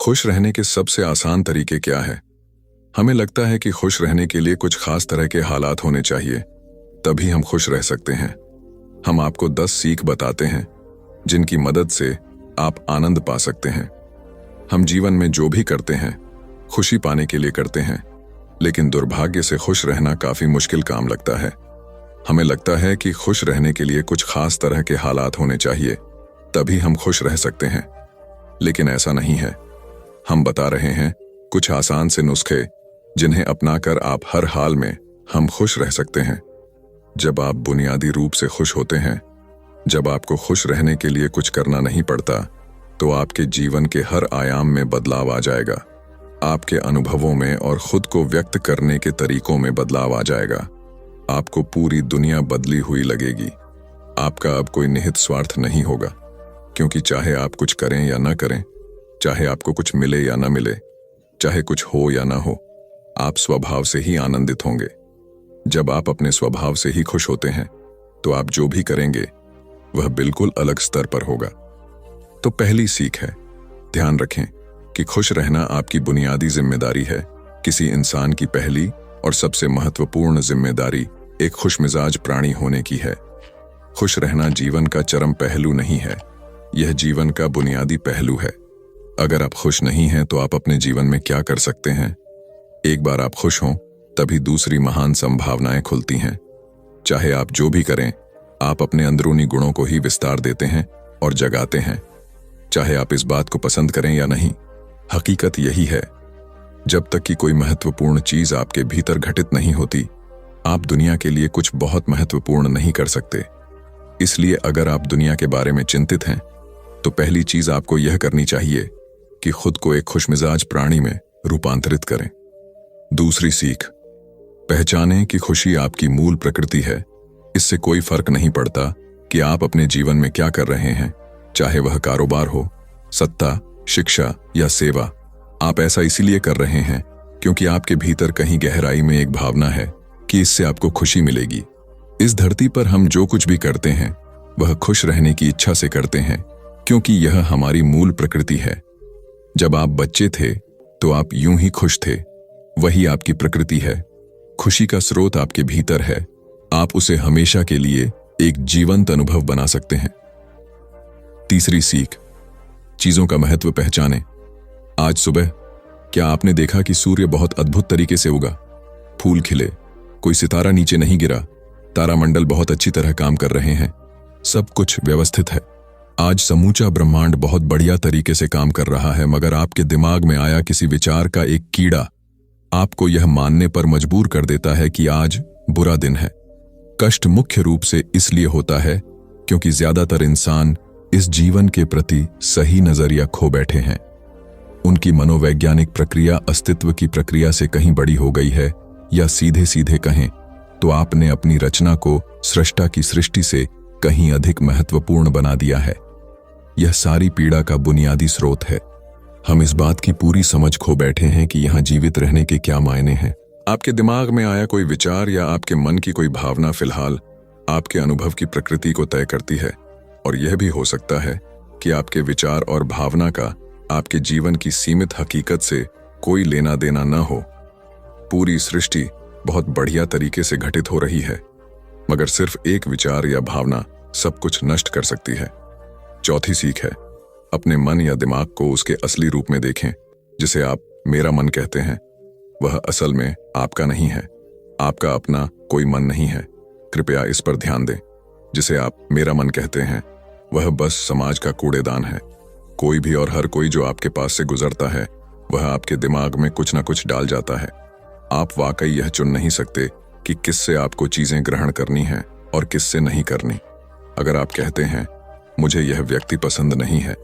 खुश रहने के सबसे आसान तरीके क्या है? हमें लगता है कि खुश रहने के लिए कुछ खास तरह के हालात होने चाहिए, तभी हम खुश रह सकते हैं। हम आपको 10 सीख बताते हैं जिनकी मदद से आप आनंद पा सकते हैं। हम जीवन में जो भी करते हैं खुशी पाने के लिए करते हैं, लेकिन दुर्भाग्य से खुश रहना काफी मुश्किल काम लगता है। हमें लगता है कि खुश रहने के लिए कुछ खास तरह के हालात होने चाहिए, तभी हम खुश रह सकते हैं, लेकिन ऐसा नहीं है। हम बता रहे हैं कुछ आसान से नुस्खे जिन्हें अपनाकर आप हर हाल में हम खुश रह सकते हैं। जब आप बुनियादी रूप से खुश होते हैं, जब आपको खुश रहने के लिए कुछ करना नहीं पड़ता, तो आपके जीवन के हर आयाम में बदलाव आ जाएगा। आपके अनुभवों में और खुद को व्यक्त करने के तरीकों में बदलाव आ जाएगा। आपको पूरी दुनिया बदली हुई लगेगी। आपका अब कोई निहित स्वार्थ नहीं होगा, क्योंकि चाहे आप कुछ करें या न करें, चाहे आपको कुछ मिले या न मिले, चाहे कुछ हो या न हो, आप स्वभाव से ही आनंदित होंगे। जब आप अपने स्वभाव से ही खुश होते हैं, तो आप जो भी करेंगे वह बिल्कुल अलग स्तर पर होगा। तो पहली सीख है, ध्यान रखें कि खुश रहना आपकी बुनियादी जिम्मेदारी है। किसी इंसान की पहली और सबसे महत्वपूर्ण जिम्मेदारी एक खुशमिजाज प्राणी होने की है। खुश रहना जीवन का चरम पहलू नहीं है, यह जीवन का बुनियादी पहलू है। अगर आप खुश नहीं हैं तो आप अपने जीवन में क्या कर सकते हैं? एक बार आप खुश हों, तभी दूसरी महान संभावनाएं खुलती हैं। चाहे आप जो भी करें, आप अपने अंदरूनी गुणों को ही विस्तार देते हैं और जगाते हैं। चाहे आप इस बात को पसंद करें या नहीं, हकीकत यही है। जब तक कि कोई महत्वपूर्ण चीज आपके भीतर घटित नहीं होती, आप दुनिया के लिए कुछ बहुत महत्वपूर्ण नहीं कर सकते। इसलिए अगर आप दुनिया के बारे में चिंतित हैं, तो पहली चीज आपको यह करनी चाहिए कि खुद को एक खुशमिजाज प्राणी में रूपांतरित करें। दूसरी सीख, पहचानें कि खुशी आपकी मूल प्रकृति है। इससे कोई फर्क नहीं पड़ता कि आप अपने जीवन में क्या कर रहे हैं, चाहे वह कारोबार हो, सत्ता, शिक्षा या सेवा। आप ऐसा इसीलिए कर रहे हैं क्योंकि आपके भीतर कहीं गहराई में एक भावना है कि इससे आपको खुशी मिलेगी। इस धरती पर हम जो कुछ भी करते हैं वह खुश रहने की इच्छा से करते हैं, क्योंकि यह हमारी मूल प्रकृति है। जब आप बच्चे थे तो आप यूं ही खुश थे, वही आपकी प्रकृति है। खुशी का स्रोत आपके भीतर है। आप उसे हमेशा के लिए एक जीवंत अनुभव बना सकते हैं। तीसरी सीख, चीजों का महत्व पहचानें। आज सुबह क्या आपने देखा कि सूर्य बहुत अद्भुत तरीके से उगा? फूल खिले, कोई सितारा नीचे नहीं गिरा, तारामंडल बहुत अच्छी तरह काम कर रहे हैं, सब कुछ व्यवस्थित है। आज समूचा ब्रह्मांड बहुत बढ़िया तरीके से काम कर रहा है, मगर आपके दिमाग में आया किसी विचार का एक कीड़ा आपको यह मानने पर मजबूर कर देता है कि आज बुरा दिन है। कष्ट मुख्य रूप से इसलिए होता है क्योंकि ज्यादातर इंसान इस जीवन के प्रति सही नजरिया खो बैठे हैं। उनकी मनोवैज्ञानिक प्रक्रिया अस्तित्व की प्रक्रिया से कहीं बड़ी हो गई है, या सीधे सीधे कहें तो आपने अपनी रचना को सृष्टा की सृष्टि से कहीं अधिक महत्वपूर्ण बना दिया है। यह सारी पीड़ा का बुनियादी स्रोत है। हम इस बात की पूरी समझ खो बैठे हैं कि यहां जीवित रहने के क्या मायने हैं। आपके दिमाग में आया कोई विचार या आपके मन की कोई भावना फिलहाल आपके अनुभव की प्रकृति को तय करती है, और यह भी हो सकता है कि आपके विचार और भावना का आपके जीवन की सीमित हकीकत से कोई लेना देना न हो। पूरी सृष्टि बहुत बढ़िया तरीके से घटित हो रही है, मगर सिर्फ एक विचार या भावना सब कुछ नष्ट कर सकती है। चौथी सीख है, अपने मन या दिमाग को उसके असली रूप में देखें। जिसे आप मेरा मन कहते हैं, वह असल में आपका नहीं है। आपका अपना कोई मन नहीं है, कृपया इस पर ध्यान दें। जिसे आप मेरा मन कहते हैं, वह बस समाज का कूड़ेदान है। कोई भी और हर कोई जो आपके पास से गुजरता है, वह आपके दिमाग में कुछ न कुछ डाल जाता है। आप वाकई यह चुन नहीं सकते कि किससे आपको चीजें ग्रहण करनी है और किससे नहीं करनी। अगर आप कहते हैं मुझे यह व्यक्ति पसंद नहीं है,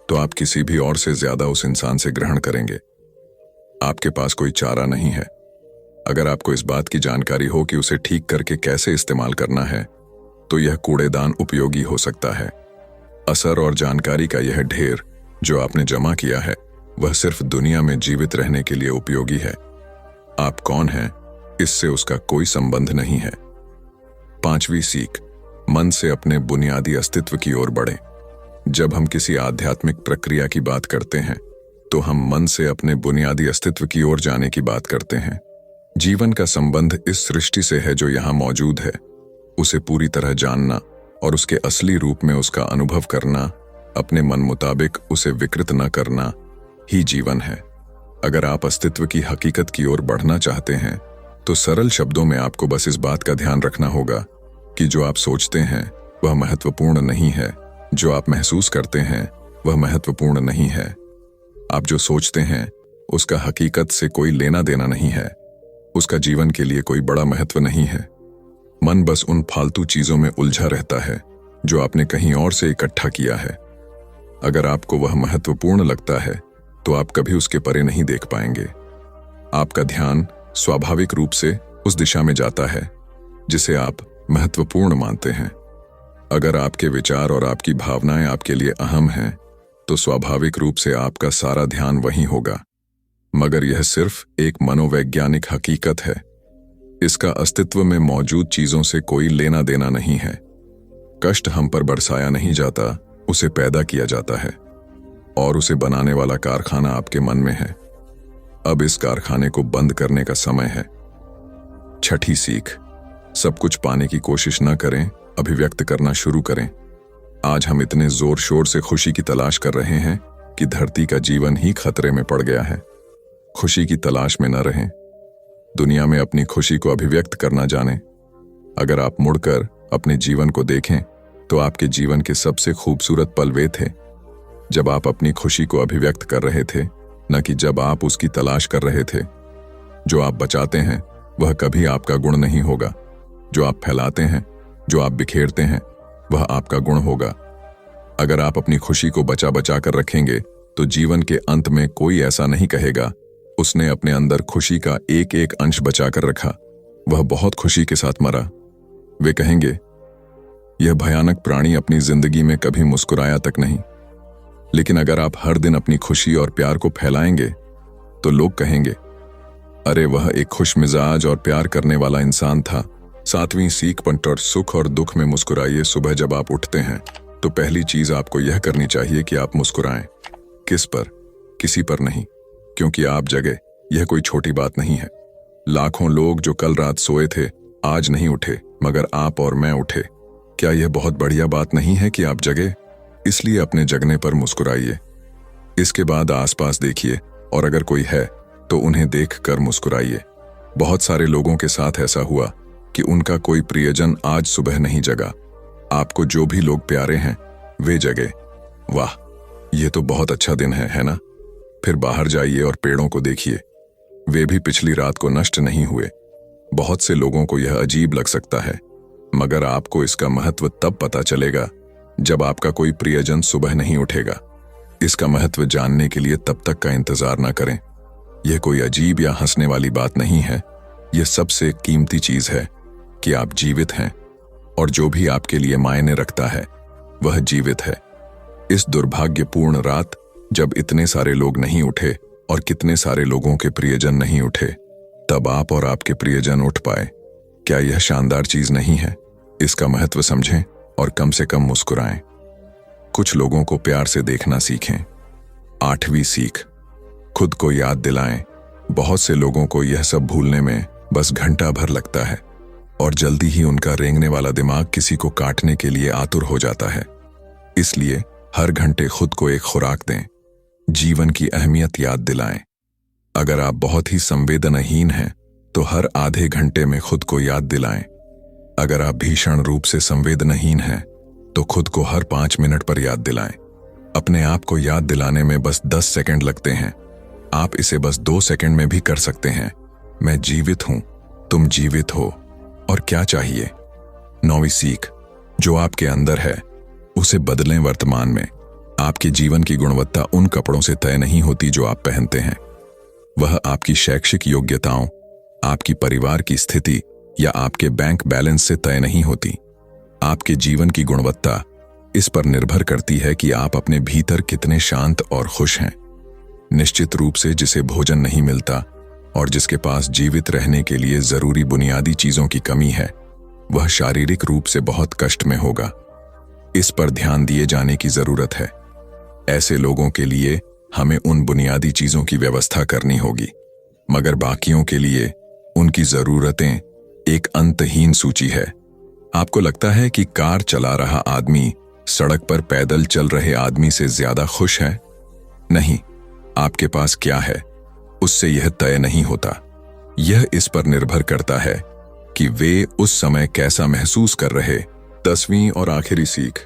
तो आप किसी भी और से ज्यादा उस इंसान से ग्रहण करेंगे। आपके पास कोई चारा नहीं है। अगर आपको इस बात की जानकारी हो कि उसे ठीक करके कैसे इस्तेमाल करना है, तो यह कूड़ेदान उपयोगी हो सकता है। असर और जानकारी का यह ढेर जो आपने जमा किया है, वह सिर्फ दुनिया में जीवित रहने के लिए उपयोगी है। आप कौन हैं, इससे उसका कोई संबंध नहीं है। पांचवी सीख, मन से अपने बुनियादी अस्तित्व की ओर बढ़ें। जब हम किसी आध्यात्मिक प्रक्रिया की बात करते हैं, तो हम मन से अपने बुनियादी अस्तित्व की ओर जाने की बात करते हैं। जीवन का संबंध इस सृष्टि से है जो यहाँ मौजूद है। उसे पूरी तरह जानना और उसके असली रूप में उसका अनुभव करना, अपने मन मुताबिक उसे विकृत न करना ही जीवन है। अगर आप अस्तित्व की हकीकत की ओर बढ़ना चाहते हैं तो सरल शब्दों में आपको बस इस बात का ध्यान रखना होगा कि जो आप सोचते हैं वह महत्वपूर्ण नहीं है, जो आप महसूस करते हैं वह महत्वपूर्ण नहीं है। आप जो सोचते हैं उसका हकीकत से कोई लेना देना नहीं है, उसका जीवन के लिए कोई बड़ा महत्व नहीं है। मन बस उन फालतू चीजों में उलझा रहता है जो आपने कहीं और से इकट्ठा किया है। अगर आपको वह महत्वपूर्ण लगता है तो आप कभी उसके परे नहीं देख पाएंगे। आपका ध्यान स्वाभाविक रूप से उस दिशा में जाता है जिसे आप महत्वपूर्ण मानते हैं। अगर आपके विचार और आपकी भावनाएं आपके लिए अहम हैं तो स्वाभाविक रूप से आपका सारा ध्यान वहीं होगा। मगर यह सिर्फ एक मनोवैज्ञानिक हकीकत है। इसका अस्तित्व में मौजूद चीजों से कोई लेना देना नहीं है। कष्ट हम पर बरसाया नहीं जाता, उसे पैदा किया जाता है और उसे बनाने वाला कारखाना आपके मन में है। अब इस कारखाने को बंद करने का समय है। छठी सीख, सब कुछ पाने की कोशिश न करें, अभिव्यक्त करना शुरू करें। आज हम इतने जोर शोर से खुशी की तलाश कर रहे हैं कि धरती का जीवन ही खतरे में पड़ गया है। खुशी की तलाश में न रहें, दुनिया में अपनी खुशी को अभिव्यक्त करना जानें। अगर आप मुड़कर अपने जीवन को देखें तो आपके जीवन के सबसे खूबसूरत पल वे थे जब आप अपनी खुशी को अभिव्यक्त कर रहे थे, न कि जब आप उसकी तलाश कर रहे थे। जो आप बचाते हैं वह कभी आपका गुण नहीं होगा। जो आप फैलाते हैं, जो आप बिखेरते हैं, वह आपका गुण होगा। अगर आप अपनी खुशी को बचा बचा कर रखेंगे तो जीवन के अंत में कोई ऐसा नहीं कहेगा उसने अपने अंदर खुशी का एक एक अंश बचा कर रखा, वह बहुत खुशी के साथ मरा। वे कहेंगे, यह भयानक प्राणी अपनी जिंदगी में कभी मुस्कुराया तक नहीं। लेकिन अगर आप हर दिन अपनी खुशी और प्यार को फैलाएंगे तो लोग कहेंगे, अरे वह एक खुश मिजाज और प्यार करने वाला इंसान था। 7वीं सीख, पंटर सुख और दुख में मुस्कुराइए। सुबह जब आप उठते हैं तो पहली चीज आपको यह करनी चाहिए कि आप मुस्कुराएं। किस पर? किसी पर नहीं, क्योंकि आप जगे, यह कोई छोटी बात नहीं है। लाखों लोग जो कल रात सोए थे आज नहीं उठे, मगर आप और मैं उठे। क्या यह बहुत बढ़िया बात नहीं है कि आप जगे? इसलिए अपने जगने पर मुस्कुराइए। इसके बाद आसपास देखिए और अगर कोई है तो उन्हें देखकर मुस्कुराइए। बहुत सारे लोगों के साथ ऐसा हुआ कि उनका कोई प्रियजन आज सुबह नहीं जगा। आपको जो भी लोग प्यारे हैं वे जगे। वाह, यह तो बहुत अच्छा दिन है ना? फिर बाहर जाइए और पेड़ों को देखिए, वे भी पिछली रात को नष्ट नहीं हुए। बहुत से लोगों को यह अजीब लग सकता है, मगर आपको इसका महत्व तब पता चलेगा जब आपका कोई प्रियजन सुबह नहीं उठेगा। इसका महत्व जानने के लिए तब तक का इंतजार न करें। यह कोई अजीब या हंसने वाली बात नहीं है। यह सबसे कीमती चीज है कि आप जीवित हैं और जो भी आपके लिए मायने रखता है वह जीवित है। इस दुर्भाग्यपूर्ण रात जब इतने सारे लोग नहीं उठे और कितने सारे लोगों के प्रियजन नहीं उठे, तब आप और आपके प्रियजन उठ पाए। क्या यह शानदार चीज नहीं है? इसका महत्व समझें और कम से कम मुस्कुराएं। कुछ लोगों को प्यार से देखना सीखें। 8वीं सीख, खुद को याद दिलाएं। बहुत से लोगों को यह सब भूलने में बस घंटा भर लगता है और जल्दी ही उनका रेंगने वाला दिमाग किसी को काटने के लिए आतुर हो जाता है। इसलिए हर घंटे खुद को एक खुराक दें, जीवन की अहमियत याद दिलाएं। अगर आप बहुत ही संवेदनहीन हैं तो हर आधे घंटे में खुद को याद दिलाएं। अगर आप भीषण रूप से संवेदनहीन हैं तो खुद को हर 5 मिनट पर याद दिलाएं। अपने आप को याद दिलाने में बस 10 सेकंड लगते हैं। आप इसे बस 2 सेकंड में भी कर सकते हैं। मैं जीवित हूं, तुम जीवित हो, और क्या चाहिए? 9वीं सीख, जो आपके अंदर है उसे बदलें वर्तमान में। आपके जीवन की गुणवत्ता उन कपड़ों से तय नहीं होती जो आप पहनते हैं। वह आपकी शैक्षिक योग्यताओं, आपकी परिवार की स्थिति या आपके बैंक बैलेंस से तय नहीं होती। आपके जीवन की गुणवत्ता इस पर निर्भर करती है कि आप अपने भीतर कितने शांत और खुश हैं। निश्चित रूप से जिसे भोजन नहीं मिलता और जिसके पास जीवित रहने के लिए जरूरी बुनियादी चीजों की कमी है, वह शारीरिक रूप से बहुत कष्ट में होगा। इस पर ध्यान दिए जाने की जरूरत है। ऐसे लोगों के लिए हमें उन बुनियादी चीजों की व्यवस्था करनी होगी, मगर बाकियों के लिए उनकी जरूरतें एक अंतहीन सूची है। आपको लगता है कि कार चला रहा आदमी सड़क पर पैदल चल रहे आदमी से ज्यादा खुश है? नहीं, आपके पास क्या है उससे यह तय नहीं होता। यह इस पर निर्भर करता है कि वे उस समय कैसा महसूस कर रहे। 10वीं और आखिरी सीख,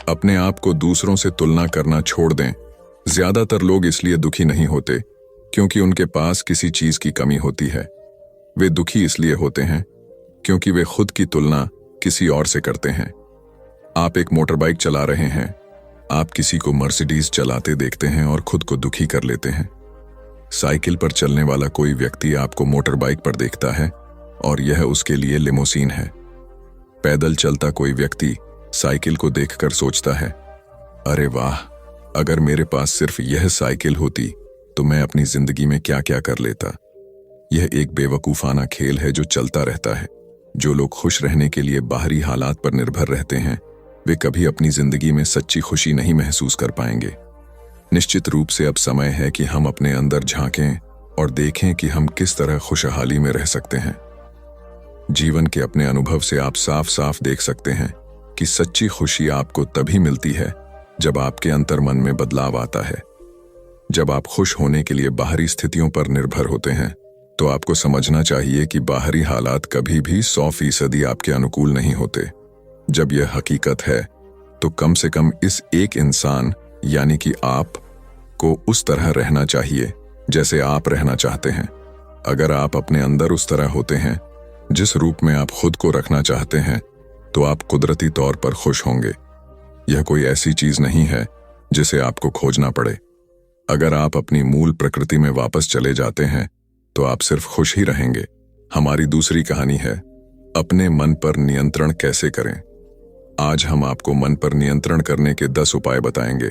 अपने आप को दूसरों से तुलना करना छोड़ दें। ज्यादातर लोग इसलिए दुखी नहीं होते क्योंकि उनके पास किसी चीज की कमी होती है। वे दुखी इसलिए होते हैं क्योंकि वे खुद की तुलना किसी और से करते हैं। आप एक मोटरबाइक चला रहे हैं, आप किसी को मर्सिडीज चलाते देखते हैं और खुद को दुखी कर लेते हैं। साइकिल पर चलने वाला कोई व्यक्ति आपको मोटरबाइक पर देखता है और यह उसके लिए लिमोसीन है। पैदल चलता कोई व्यक्ति साइकिल को देखकर सोचता है, अरे वाह, अगर मेरे पास सिर्फ यह साइकिल होती तो मैं अपनी जिंदगी में क्या क्या कर लेता। यह एक बेवकूफाना खेल है जो चलता रहता है। जो लोग खुश रहने के लिए बाहरी हालात पर निर्भर रहते हैं, वे कभी अपनी जिंदगी में सच्ची खुशी नहीं महसूस कर पाएंगे। निश्चित रूप से अब समय है कि हम अपने अंदर झांकें और देखें कि हम किस तरह खुशहाली में रह सकते हैं। जीवन के अपने अनुभव से आप साफ साफ देख सकते हैं कि सच्ची खुशी आपको तभी मिलती है जब आपके अंतर्मन में बदलाव आता है। जब आप खुश होने के लिए बाहरी स्थितियों पर निर्भर होते हैं तो आपको समझना चाहिए कि बाहरी हालात कभी भी 100% आपके अनुकूल नहीं होते। जब यह हकीकत है तो कम से कम इस एक इंसान यानी कि आप को उस तरह रहना चाहिए जैसे आप रहना चाहते हैं। अगर आप अपने अंदर उस तरह होते हैं जिस रूप में आप खुद को रखना चाहते हैं तो आप कुदरती तौर पर खुश होंगे। यह कोई ऐसी चीज नहीं है जिसे आपको खोजना पड़े। अगर आप अपनी मूल प्रकृति में वापस चले जाते हैं तो आप सिर्फ खुश ही रहेंगे। हमारी दूसरी कहानी है अपने मन पर नियंत्रण कैसे करें। आज हम आपको मन पर नियंत्रण करने के 10 उपाय बताएंगे।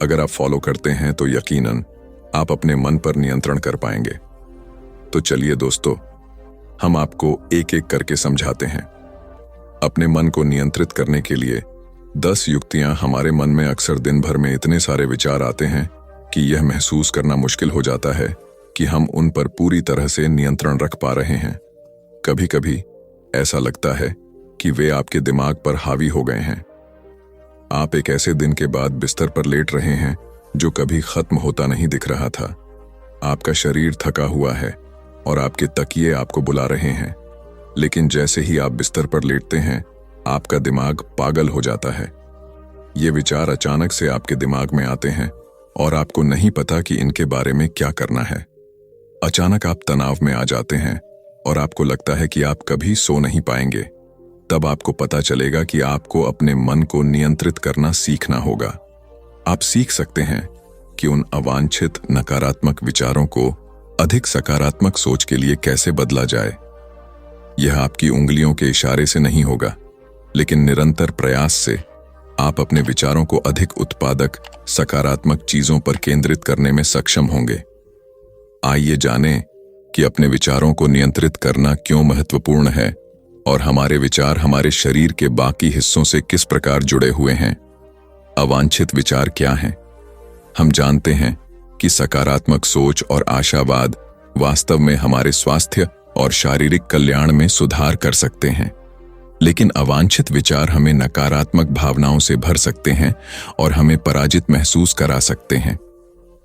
अगर आप फॉलो करते हैं तो यकीनन आप अपने मन पर नियंत्रण कर पाएंगे। तो चलिए दोस्तों, हम आपको एक एक करके समझाते हैं। अपने मन को नियंत्रित करने के लिए 10 युक्तियां। हमारे मन में अक्सर दिन भर में इतने सारे विचार आते हैं कि यह महसूस करना मुश्किल हो जाता है कि हम उन पर पूरी तरह से नियंत्रण रख पा रहे हैं। कभी कभी ऐसा लगता है कि वे आपके दिमाग पर हावी हो गए हैं। आप एक ऐसे दिन के बाद बिस्तर पर लेट रहे हैं जो कभी खत्म होता नहीं दिख रहा था। आपका शरीर थका हुआ है और आपके तकिए आपको बुला रहे हैं, लेकिन जैसे ही आप बिस्तर पर लेटते हैं आपका दिमाग पागल हो जाता है। ये विचार अचानक से आपके दिमाग में आते हैं और आपको नहीं पता कि इनके बारे में क्या करना है। अचानक आप तनाव में आ जाते हैं और आपको लगता है कि आप कभी सो नहीं पाएंगे। तब आपको पता चलेगा कि आपको अपने मन को नियंत्रित करना सीखना होगा। आप सीख सकते हैं कि उन अवांछित नकारात्मक विचारों को अधिक सकारात्मक सोच के लिए कैसे बदला जाए। यह आपकी उंगलियों के इशारे से नहीं होगा, लेकिन निरंतर प्रयास से आप अपने विचारों को अधिक उत्पादक, सकारात्मक चीजों पर केंद्रित करने में सक्षम होंगे। आइए जानें कि अपने विचारों को नियंत्रित करना क्यों महत्वपूर्ण है और हमारे विचार हमारे शरीर के बाकी हिस्सों से किस प्रकार जुड़े हुए हैं। अवांछित विचार क्या हैं? हम जानते हैं कि सकारात्मक सोच और आशावाद वास्तव में हमारे स्वास्थ्य और शारीरिक कल्याण में सुधार कर सकते हैं, लेकिन अवांछित विचार हमें नकारात्मक भावनाओं से भर सकते हैं और हमें पराजित महसूस करा सकते हैं।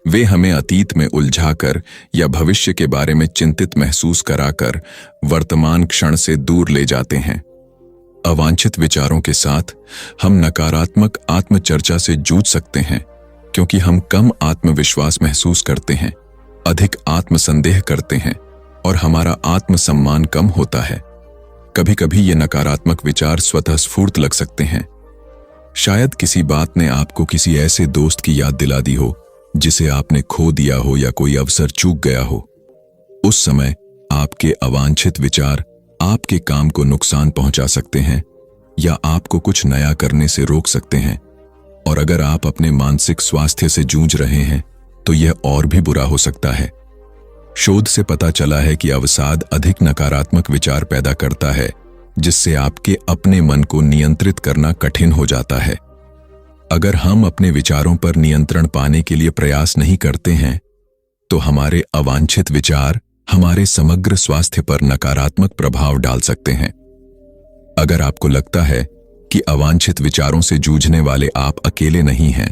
वे हमें अतीत में उलझाकर या भविष्य के बारे में चिंतित महसूस कराकर वर्तमान क्षण से दूर ले जाते हैं। अवांछित विचारों के साथ हम नकारात्मक आत्मचर्चा से जूझ सकते हैं क्योंकि हम कम आत्मविश्वास महसूस करते हैं, अधिक आत्मसंदेह करते हैं और हमारा आत्मसम्मान कम होता है। कभी कभी ये नकारात्मक विचार स्वतः स्फूर्त लग सकते हैं। शायद किसी बात ने आपको किसी ऐसे दोस्त की याद दिला दी हो जिसे आपने खो दिया हो या कोई अवसर चूक गया हो। उस समय आपके अवांछित विचार आपके काम को नुकसान पहुंचा सकते हैं या आपको कुछ नया करने से रोक सकते हैं। और अगर आप अपने मानसिक स्वास्थ्य से जूझ रहे हैं तो यह और भी बुरा हो सकता है। शोध से पता चला है कि अवसाद अधिक नकारात्मक विचार पैदा करता है, जिससे आपके अपने मन को नियंत्रित करना कठिन हो जाता है। अगर हम अपने विचारों पर नियंत्रण पाने के लिए प्रयास नहीं करते हैं तो हमारे अवांछित विचार हमारे समग्र स्वास्थ्य पर नकारात्मक प्रभाव डाल सकते हैं। अगर आपको लगता है कि अवांछित विचारों से जूझने वाले आप अकेले नहीं हैं,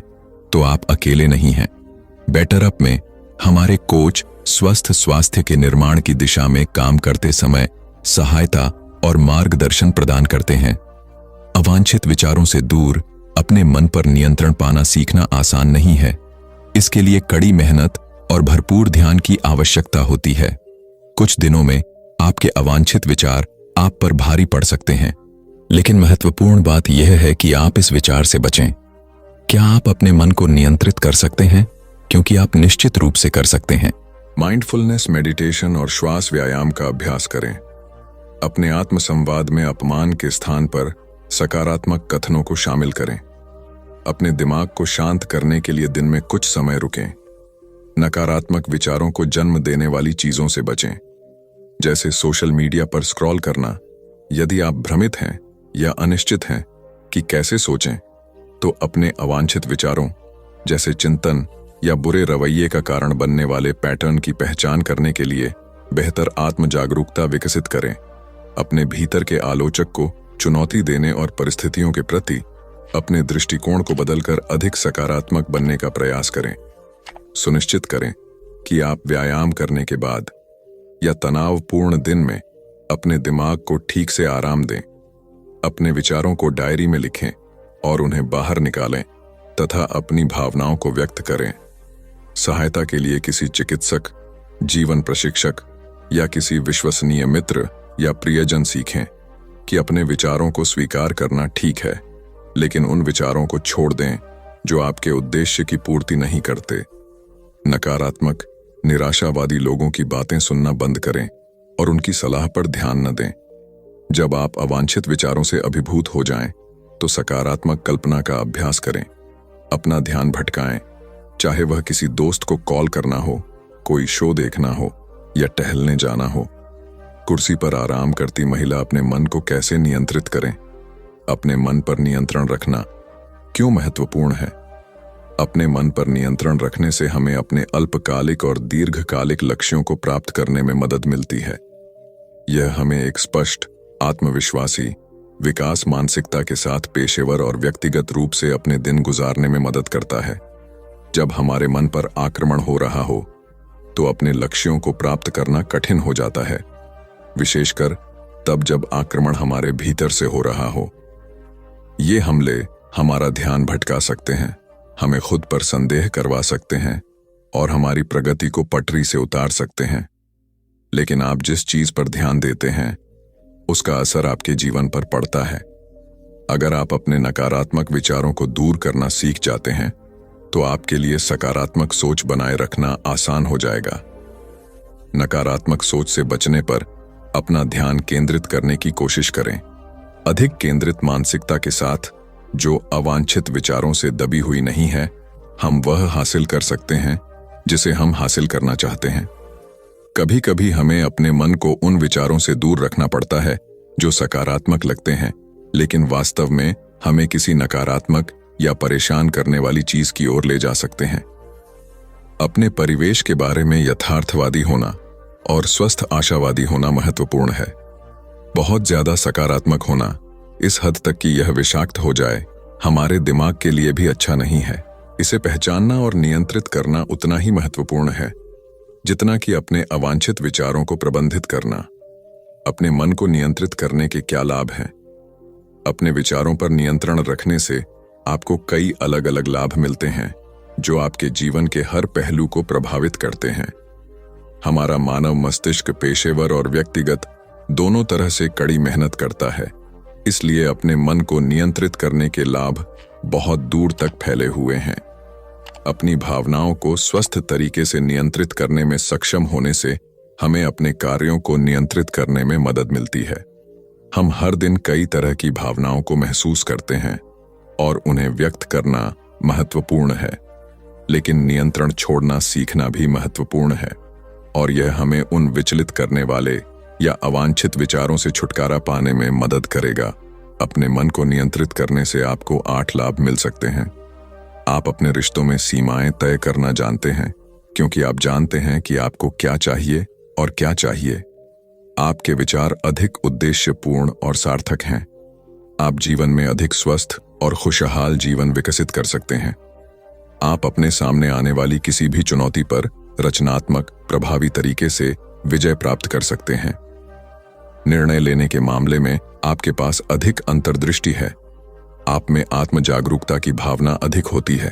तो आप अकेले नहीं हैं। बेटर अप में हमारे कोच स्वस्थ स्वास्थ्य के निर्माण की दिशा में काम करते समय सहायता और मार्गदर्शन प्रदान करते हैं। अवांछित विचारों से दूर अपने मन पर नियंत्रण पाना सीखना आसान नहीं है। इसके लिए कड़ी मेहनत और भरपूर ध्यान की आवश्यकता होती है। कुछ दिनों में आपके अवांछित विचार आप पर भारी पड़ सकते हैं, लेकिन महत्वपूर्ण बात यह है कि आप इस विचार से बचें। क्या आप अपने मन को नियंत्रित कर सकते हैं? क्योंकि आप निश्चित रूप से कर सकते हैं। माइंडफुलनेस मेडिटेशन और श्वास व्यायाम का अभ्यास करें। अपने आत्म संवाद में अपमान के स्थान पर सकारात्मक कथनों को शामिल करें। अपने दिमाग को शांत करने के लिए दिन में कुछ समय रुकें। नकारात्मक विचारों को जन्म देने वाली चीजों से बचें, जैसे सोशल मीडिया पर स्क्रॉल करना। यदि आप भ्रमित हैं या अनिश्चित हैं कि कैसे सोचें, तो अपने अवांछित विचारों जैसे चिंतन या बुरे रवैये का कारण बनने वाले पैटर्न की पहचान करने के लिए बेहतर आत्म जागरूकता विकसित करें। अपने भीतर के आलोचक को चुनौती देने और परिस्थितियों के प्रति अपने दृष्टिकोण को बदलकर अधिक सकारात्मक बनने का प्रयास करें। सुनिश्चित करें कि आप व्यायाम करने के बाद या तनावपूर्ण दिन में अपने दिमाग को ठीक से आराम दें। अपने विचारों को डायरी में लिखें और उन्हें बाहर निकालें तथा अपनी भावनाओं को व्यक्त करें। सहायता के लिए किसी चिकित्सक, जीवन प्रशिक्षक या किसी विश्वसनीय मित्र या प्रियजन सीखें कि अपने विचारों को स्वीकार करना ठीक है, लेकिन उन विचारों को छोड़ दें जो आपके उद्देश्य की पूर्ति नहीं करते। नकारात्मक, निराशावादी लोगों की बातें सुनना बंद करें और उनकी सलाह पर ध्यान न दें। जब आप अवांछित विचारों से अभिभूत हो जाएं, तो सकारात्मक कल्पना का अभ्यास करें। अपना ध्यान भटकाएं, चाहे वह किसी दोस्त को कॉल करना हो, कोई शो देखना हो या टहलने जाना हो। कुर्सी पर आराम करती महिला अपने मन को कैसे नियंत्रित करें? अपने मन पर नियंत्रण रखना क्यों महत्वपूर्ण है? अपने मन पर नियंत्रण रखने से हमें अपने अल्पकालिक और दीर्घकालिक लक्ष्यों को प्राप्त करने में मदद मिलती है। यह हमें एक स्पष्ट, आत्मविश्वासी, विकास मानसिकता के साथ पेशेवर और व्यक्तिगत रूप से अपने दिन गुजारने में मदद करता है। जब हमारे मन पर आक्रमण हो रहा हो, तो अपने लक्ष्यों को प्राप्त करना कठिन हो जाता है, विशेषकर तब जब आक्रमण हमारे भीतर से हो रहा हो। ये हमले हमारा ध्यान भटका सकते हैं, हमें खुद पर संदेह करवा सकते हैं और हमारी प्रगति को पटरी से उतार सकते हैं। लेकिन आप जिस चीज पर ध्यान देते हैं, उसका असर आपके जीवन पर पड़ता है। अगर आप अपने नकारात्मक विचारों को दूर करना सीख जाते हैं, तो आपके लिए सकारात्मक सोच बनाए रखना आसान हो जाएगा। नकारात्मक सोच से बचने पर अपना ध्यान केंद्रित करने की कोशिश करें। अधिक केंद्रित मानसिकता के साथ, जो अवांछित विचारों से दबी हुई नहीं है, हम वह हासिल कर सकते हैं जिसे हम हासिल करना चाहते हैं। कभी कभी हमें अपने मन को उन विचारों से दूर रखना पड़ता है जो सकारात्मक लगते हैं, लेकिन वास्तव में हमें किसी नकारात्मक या परेशान करने वाली चीज की ओर ले जा सकते हैं। अपने परिवेश के बारे में यथार्थवादी होना और स्वस्थ आशावादी होना महत्वपूर्ण है। बहुत ज्यादा सकारात्मक होना इस हद तक कि यह विषाक्त हो जाए, हमारे दिमाग के लिए भी अच्छा नहीं है। इसे पहचानना और नियंत्रित करना उतना ही महत्वपूर्ण है जितना कि अपने अवांछित विचारों को प्रबंधित करना। अपने मन को नियंत्रित करने के क्या लाभ हैं? अपने विचारों पर नियंत्रण रखने से आपको कई अलग अलग लाभ मिलते हैं जो आपके जीवन के हर पहलू को प्रभावित करते हैं। हमारा मानव मस्तिष्क पेशेवर और व्यक्तिगत दोनों तरह से कड़ी मेहनत करता है, इसलिए अपने मन को नियंत्रित करने के लाभ बहुत दूर तक फैले हुए हैं। अपनी भावनाओं को स्वस्थ तरीके से नियंत्रित करने में सक्षम होने से हमें अपने कार्यों को नियंत्रित करने में मदद मिलती है। हम हर दिन कई तरह की भावनाओं को महसूस करते हैं और उन्हें व्यक्त करना महत्वपूर्ण है, लेकिन नियंत्रण छोड़ना सीखना भी महत्वपूर्ण है और यह हमें उन विचलित करने वाले या अवांछित विचारों से छुटकारा पाने में मदद करेगा। अपने मन को नियंत्रित करने से आपको 8 लाभ मिल सकते हैं। आप अपने रिश्तों में सीमाएं तय करना जानते हैं, क्योंकि आप जानते हैं कि आपको क्या चाहिए और क्या चाहिए। आपके विचार अधिक उद्देश्यपूर्ण और सार्थक हैं। आप जीवन में अधिक स्वस्थ और खुशहाल जीवन विकसित कर सकते हैं। आप अपने सामने आने वाली किसी भी चुनौती पर रचनात्मक, प्रभावी तरीके से विजय प्राप्त कर सकते हैं। निर्णय लेने के मामले में आपके पास अधिक अंतर्दृष्टि है। आप में आत्म जागरूकता की भावना अधिक होती है।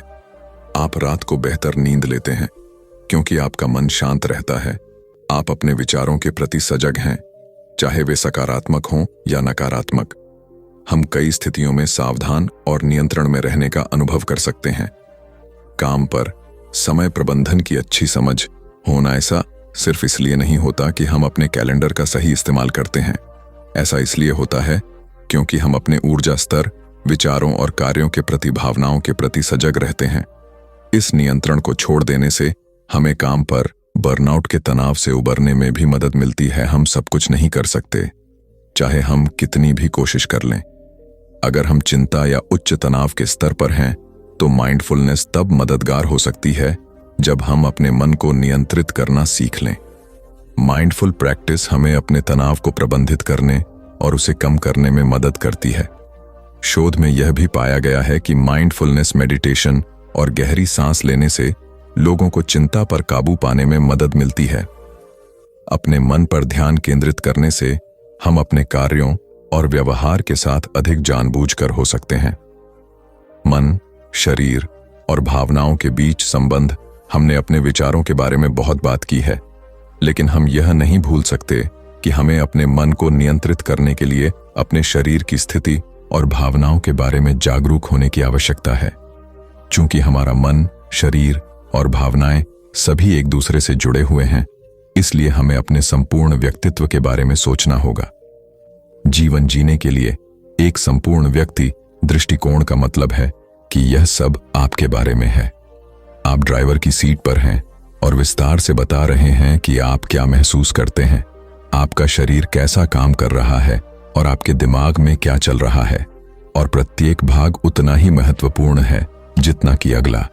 आप रात को बेहतर नींद लेते हैं, क्योंकि आपका मन शांत रहता है। आप अपने विचारों के प्रति सजग हैं, चाहे वे सकारात्मक हों या नकारात्मक। हम कई स्थितियों में सावधान और नियंत्रण में रहने का अनुभव कर सकते हैं। काम पर समय प्रबंधन की अच्छी समझ होना ऐसा सिर्फ इसलिए नहीं होता कि हम अपने कैलेंडर का सही इस्तेमाल करते हैं। ऐसा इसलिए होता है क्योंकि हम अपने ऊर्जा स्तर, विचारों और कार्यों के प्रति, भावनाओं के प्रति सजग रहते हैं। इस नियंत्रण को छोड़ देने से हमें काम पर बर्नआउट के तनाव से उबरने में भी मदद मिलती है। हम सब कुछ नहीं कर सकते, चाहे हम कितनी भी कोशिश कर लें। अगर हम चिंता या उच्च तनाव के स्तर पर हैं, तो माइंडफुलनेस तब मददगार हो सकती है जब हम अपने मन को नियंत्रित करना सीख लें। माइंडफुल प्रैक्टिस हमें अपने तनाव को प्रबंधित करने और उसे कम करने में मदद करती है। शोध में यह भी पाया गया है कि माइंडफुलनेस मेडिटेशन और गहरी सांस लेने से लोगों को चिंता पर काबू पाने में मदद मिलती है। अपने मन पर ध्यान केंद्रित करने से हम अपने कार्यों और व्यवहार के साथ अधिक जानबूझकर हो सकते हैं। मन, शरीर और भावनाओं के बीच संबंध हमने अपने विचारों के बारे में बहुत बात की है, लेकिन हम यह नहीं भूल सकते कि हमें अपने मन को नियंत्रित करने के लिए अपने शरीर की स्थिति और भावनाओं के बारे में जागरूक होने की आवश्यकता है। चूंकि हमारा मन, शरीर और भावनाएं सभी एक दूसरे से जुड़े हुए हैं, इसलिए हमें अपने संपूर्ण व्यक्तित्व के बारे में सोचना होगा। जीवन जीने के लिए एक संपूर्ण व्यक्ति दृष्टिकोण का मतलब है कि यह सब आपके बारे में है। आप ड्राइवर की सीट पर हैं और विस्तार से बता रहे हैं कि आप क्या महसूस करते हैं, आपका शरीर कैसा काम कर रहा है और आपके दिमाग में क्या चल रहा है, और प्रत्येक भाग उतना ही महत्वपूर्ण है जितना कि अगला।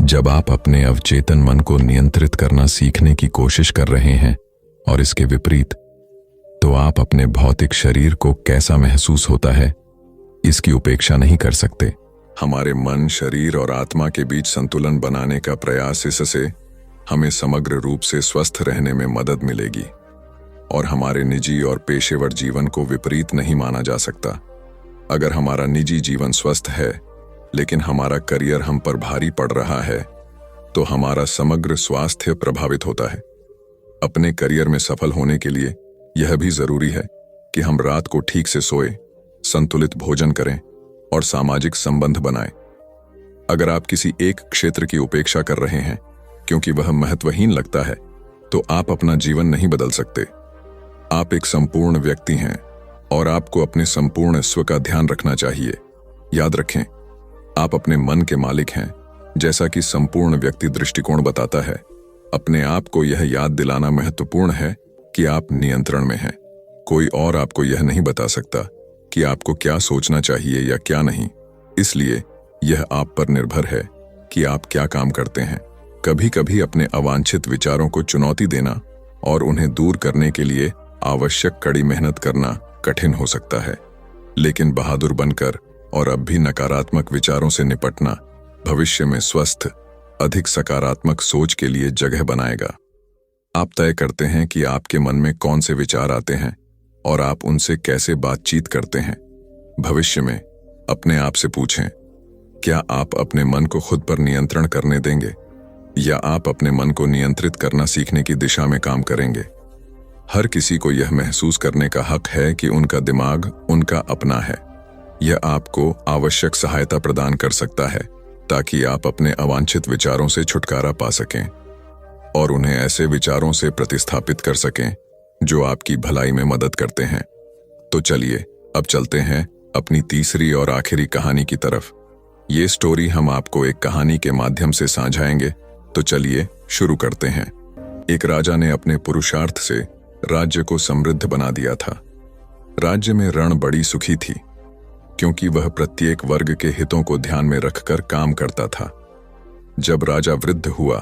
जब आप अपने अवचेतन मन को नियंत्रित करना सीखने की कोशिश कर रहे हैं और इसके विपरीत, तो आप अपने भौतिक शरीर को कैसा महसूस होता है, इसकी उपेक्षा नहीं कर सकते। हमारे मन, शरीर और आत्मा के बीच संतुलन बनाने का प्रयास, इससे हमें समग्र रूप से स्वस्थ रहने में मदद मिलेगी और हमारे निजी और पेशेवर जीवन को विपरीत नहीं माना जा सकता। अगर हमारा निजी जीवन स्वस्थ है लेकिन हमारा करियर हम पर भारी पड़ रहा है, तो हमारा समग्र स्वास्थ्य प्रभावित होता है। अपने करियर में सफल होने के लिए यह भी जरूरी है कि हम रात को ठीक से सोएं, संतुलित भोजन करें और सामाजिक संबंध बनाएं। अगर आप किसी एक क्षेत्र की उपेक्षा कर रहे हैं क्योंकि वह महत्वहीन लगता है, तो आप अपना जीवन नहीं बदल सकते। आप एक संपूर्ण व्यक्ति हैं और आपको अपने संपूर्ण स्व का ध्यान रखना चाहिए। याद रखें, आप अपने मन के मालिक हैं, जैसा कि संपूर्ण व्यक्ति दृष्टिकोण बताता है। अपने आप को यह याद दिलाना महत्वपूर्ण है कि आप नियंत्रण में हैं। कोई और आपको यह नहीं बता सकता कि आपको क्या सोचना चाहिए या क्या नहीं, इसलिए यह आप पर निर्भर है कि आप क्या काम करते हैं। कभी कभी अपने अवांछित विचारों को चुनौती देना और उन्हें दूर करने के लिए आवश्यक कड़ी मेहनत करना कठिन हो सकता है, लेकिन बहादुर बनकर और अब भी नकारात्मक विचारों से निपटना भविष्य में स्वस्थ, अधिक सकारात्मक सोच के लिए जगह बनाएगा। आप तय करते हैं कि आपके मन में कौन से विचार आते हैं और आप उनसे कैसे बातचीत करते हैं। भविष्य में अपने आप से पूछें, क्या आप अपने मन को खुद पर नियंत्रण करने देंगे या आप अपने मन को नियंत्रित करना सीखने की दिशा में काम करेंगे। हर किसी को यह महसूस करने का हक है कि उनका दिमाग उनका अपना है। यह आपको आवश्यक सहायता प्रदान कर सकता है ताकि आप अपने अवांछित विचारों से छुटकारा पा सकें और उन्हें ऐसे विचारों से प्रतिस्थापित कर सकें जो आपकी भलाई में मदद करते हैं। तो चलिए अब चलते हैं अपनी तीसरी और आखिरी कहानी की तरफ। ये स्टोरी हम आपको एक कहानी के माध्यम से साझाएंगे, तो चलिए शुरू करते हैं। एक राजा ने अपने पुरुषार्थ से राज्य को समृद्ध बना दिया था। राज्य में रण बड़ी सुखी थी क्योंकि वह प्रत्येक वर्ग के हितों को ध्यान में रखकर काम करता था। जब राजा वृद्ध हुआ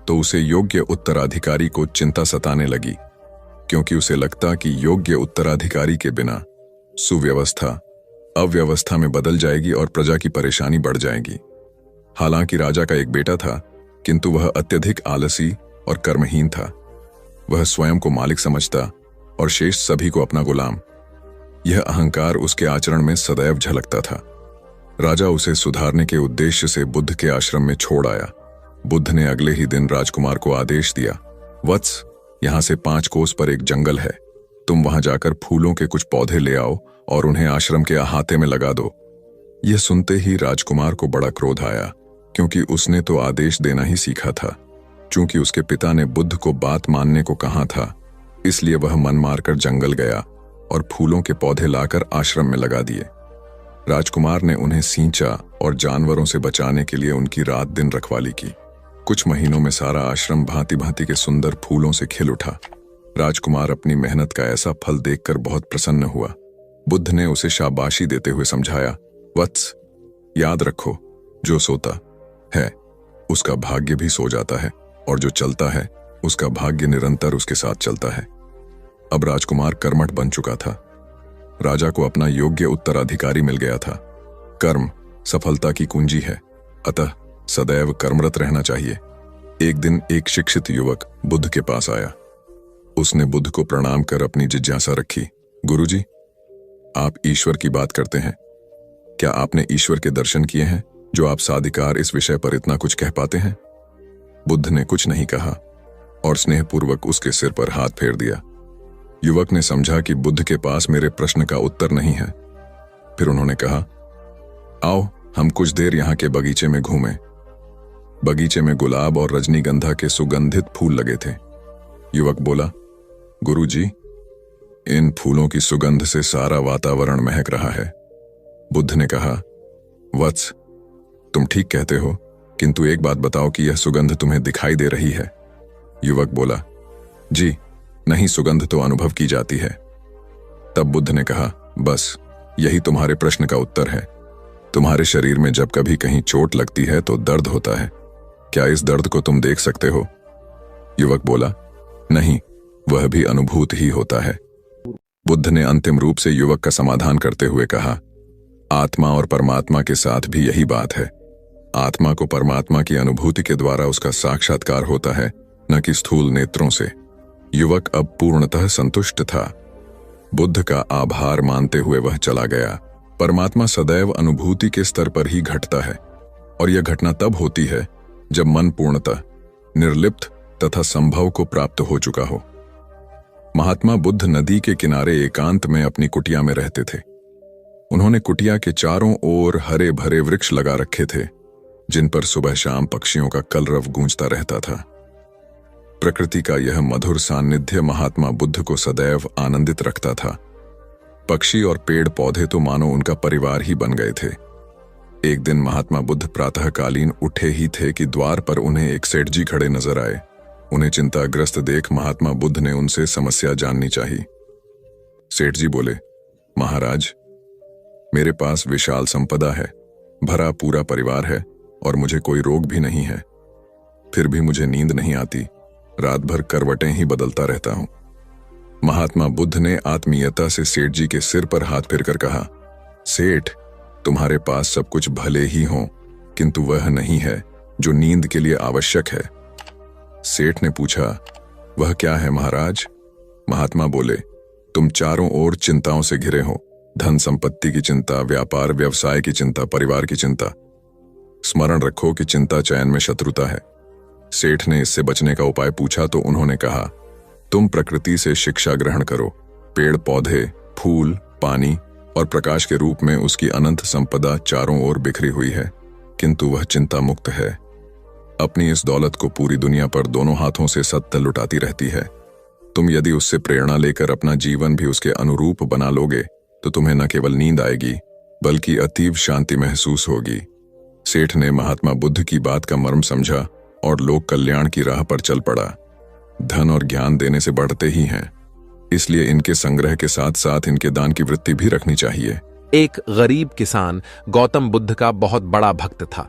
तो उसे योग्य उत्तराधिकारी को चिंता सताने लगी, क्योंकि उसे लगता कि योग्य उत्तराधिकारी के बिना सुव्यवस्था अव्यवस्था में बदल जाएगी और प्रजा की परेशानी बढ़ जाएगी। हालांकि राजा का एक बेटा था, किंतु वह अत्यधिक आलसी और कर्महीन था। वह स्वयं को मालिक समझता और शेष सभी को अपना गुलाम। यह अहंकार उसके आचरण में सदैव झलकता था। राजा उसे सुधारने के उद्देश्य से बुद्ध के आश्रम में छोड़ आया। बुद्ध ने अगले ही दिन राजकुमार को आदेश दिया, वत्स, यहां से 5 कोस पर एक जंगल है, तुम वहां जाकर फूलों के कुछ पौधे ले आओ और उन्हें आश्रम के अहाते में लगा दो। यह सुनते ही राजकुमार को बड़ा क्रोध आया, क्योंकि उसने तो आदेश देना ही सीखा था। चूंकि उसके पिता ने बुद्ध को बात मानने को कहा था, इसलिए वह मन मारकर जंगल गया और फूलों के पौधे लाकर आश्रम में लगा दिए। राजकुमार ने उन्हें सींचा और जानवरों से बचाने के लिए उनकी रात दिन रखवाली की। कुछ महीनों में सारा आश्रम भांति भांति के सुंदर फूलों से खिल उठा। राजकुमार अपनी मेहनत का ऐसा फल देखकर बहुत प्रसन्न हुआ। बुद्ध ने उसे शाबाशी देते हुए समझाया, वत्स, याद रखो, जो सोता है उसका भाग्य भी सो जाता है, और जो चलता है उसका भाग्य निरंतर उसके साथ चलता है। अब राजकुमार कर्मठ बन चुका था। राजा को अपना योग्य उत्तराधिकारी मिल गया था। कर्म सफलता की कुंजी है, अतः सदैव कर्मरत रहना चाहिए। एक दिन एक शिक्षित युवक बुद्ध के पास आया। उसने बुद्ध को प्रणाम कर अपनी जिज्ञासा रखी, गुरुजी, आप ईश्वर की बात करते हैं, क्या आपने ईश्वर के दर्शन किए हैं जो आप साधिकार इस विषय पर इतना कुछ कह पाते हैं? बुद्ध ने कुछ नहीं कहा और स्नेहपूर्वक उसके सिर पर हाथ फेर दिया। युवक ने समझा कि बुद्ध के पास मेरे प्रश्न का उत्तर नहीं है। फिर उन्होंने कहा, आओ हम कुछ देर यहाँ के बगीचे में घूमें। बगीचे में गुलाब और रजनीगंधा के सुगंधित फूल लगे थे। युवक बोला, गुरुजी, इन फूलों की सुगंध से सारा वातावरण महक रहा है। बुद्ध ने कहा, वत्स, तुम ठीक कहते हो, किंतु एक बात बताओ कि यह सुगंध तुम्हें दिखाई दे रही है? युवक बोला, जी नहीं, सुगंध तो अनुभव की जाती है। तब बुद्ध ने कहा, बस यही तुम्हारे प्रश्न का उत्तर है। तुम्हारे शरीर में जब कभी कहीं चोट लगती है तो दर्द होता है। क्या इस दर्द को तुम देख सकते हो? युवक बोला, नहीं, वह भी अनुभूत ही होता है। बुद्ध ने अंतिम रूप से युवक का समाधान करते हुए कहा, आत्मा और परमात्मा के साथ भी यही बात है। आत्मा को परमात्मा की अनुभूति के द्वारा उसका साक्षात्कार होता है, न कि स्थूल नेत्रों से। युवक अब पूर्णतः संतुष्ट था। बुद्ध का आभार मानते हुए वह चला गया। परमात्मा सदैव अनुभूति के स्तर पर ही घटता है, और यह घटना तब होती है जब मन पूर्णतः निर्लिप्त तथा संभव को प्राप्त हो चुका हो। महात्मा बुद्ध नदी के किनारे एकांत में अपनी कुटिया में रहते थे। उन्होंने कुटिया के चारों ओर हरे भरे वृक्ष लगा रखे थे, जिन पर सुबह शाम पक्षियों का कलरव गूंजता रहता था। प्रकृति का यह मधुर सान्निध्य महात्मा बुद्ध को सदैव आनंदित रखता था। पक्षी और पेड़ पौधे तो मानो उनका परिवार ही बन गए थे। एक दिन महात्मा बुद्ध प्रातःकालीन उठे ही थे कि द्वार पर उन्हें एक सेठ जी खड़े नजर आए। उन्हें चिंताग्रस्त देख महात्मा बुद्ध ने उनसे समस्या जाननी चाहिए। सेठ जी बोले, महाराज, मेरे पास विशाल संपदा है, भरा पूरा परिवार है और मुझे कोई रोग भी नहीं है। फिर भी मुझे नींद नहीं आती, रात भर करवटें ही बदलता रहता हूं। महात्मा बुद्ध ने आत्मीयता से सेठ जी के सिर पर हाथ फेरकर कहा, सेठ, तुम्हारे पास सब कुछ भले ही हो, किंतु वह नहीं है जो नींद के लिए आवश्यक है। सेठ ने पूछा, वह क्या है महाराज? महात्मा बोले, तुम चारों ओर चिंताओं से घिरे हो। धन संपत्ति की चिंता, व्यापार व्यवसाय की चिंता, परिवार की चिंता। स्मरण रखो कि चिंता चैन में शत्रुता है। सेठ ने इससे बचने का उपाय पूछा तो उन्होंने कहा, तुम प्रकृति से शिक्षा ग्रहण करो। पेड़ पौधे, फूल, पानी और प्रकाश के रूप में उसकी अनंत संपदा चारों ओर बिखरी हुई है, किंतु वह चिंता मुक्त है। अपनी इस दौलत को पूरी दुनिया पर दोनों हाथों से सत्य लुटाती रहती है। तुम यदि उससे प्रेरणा लेकर अपना जीवन भी उसके अनुरूप बना लोगे तो तुम्हें न केवल नींद आएगी बल्कि अतीव शांति महसूस होगी। सेठ ने महात्मा बुद्ध की बात का मर्म समझा और लोक कल्याण की राह पर चल पड़ा। धन और ज्ञान देने से बढ़ते ही हैं, इसलिए इनके संग्रह के साथ साथ इनके दान की वृत्ति भी रखनी चाहिए। एक गरीब किसान गौतम बुद्ध का बहुत बड़ा भक्त था।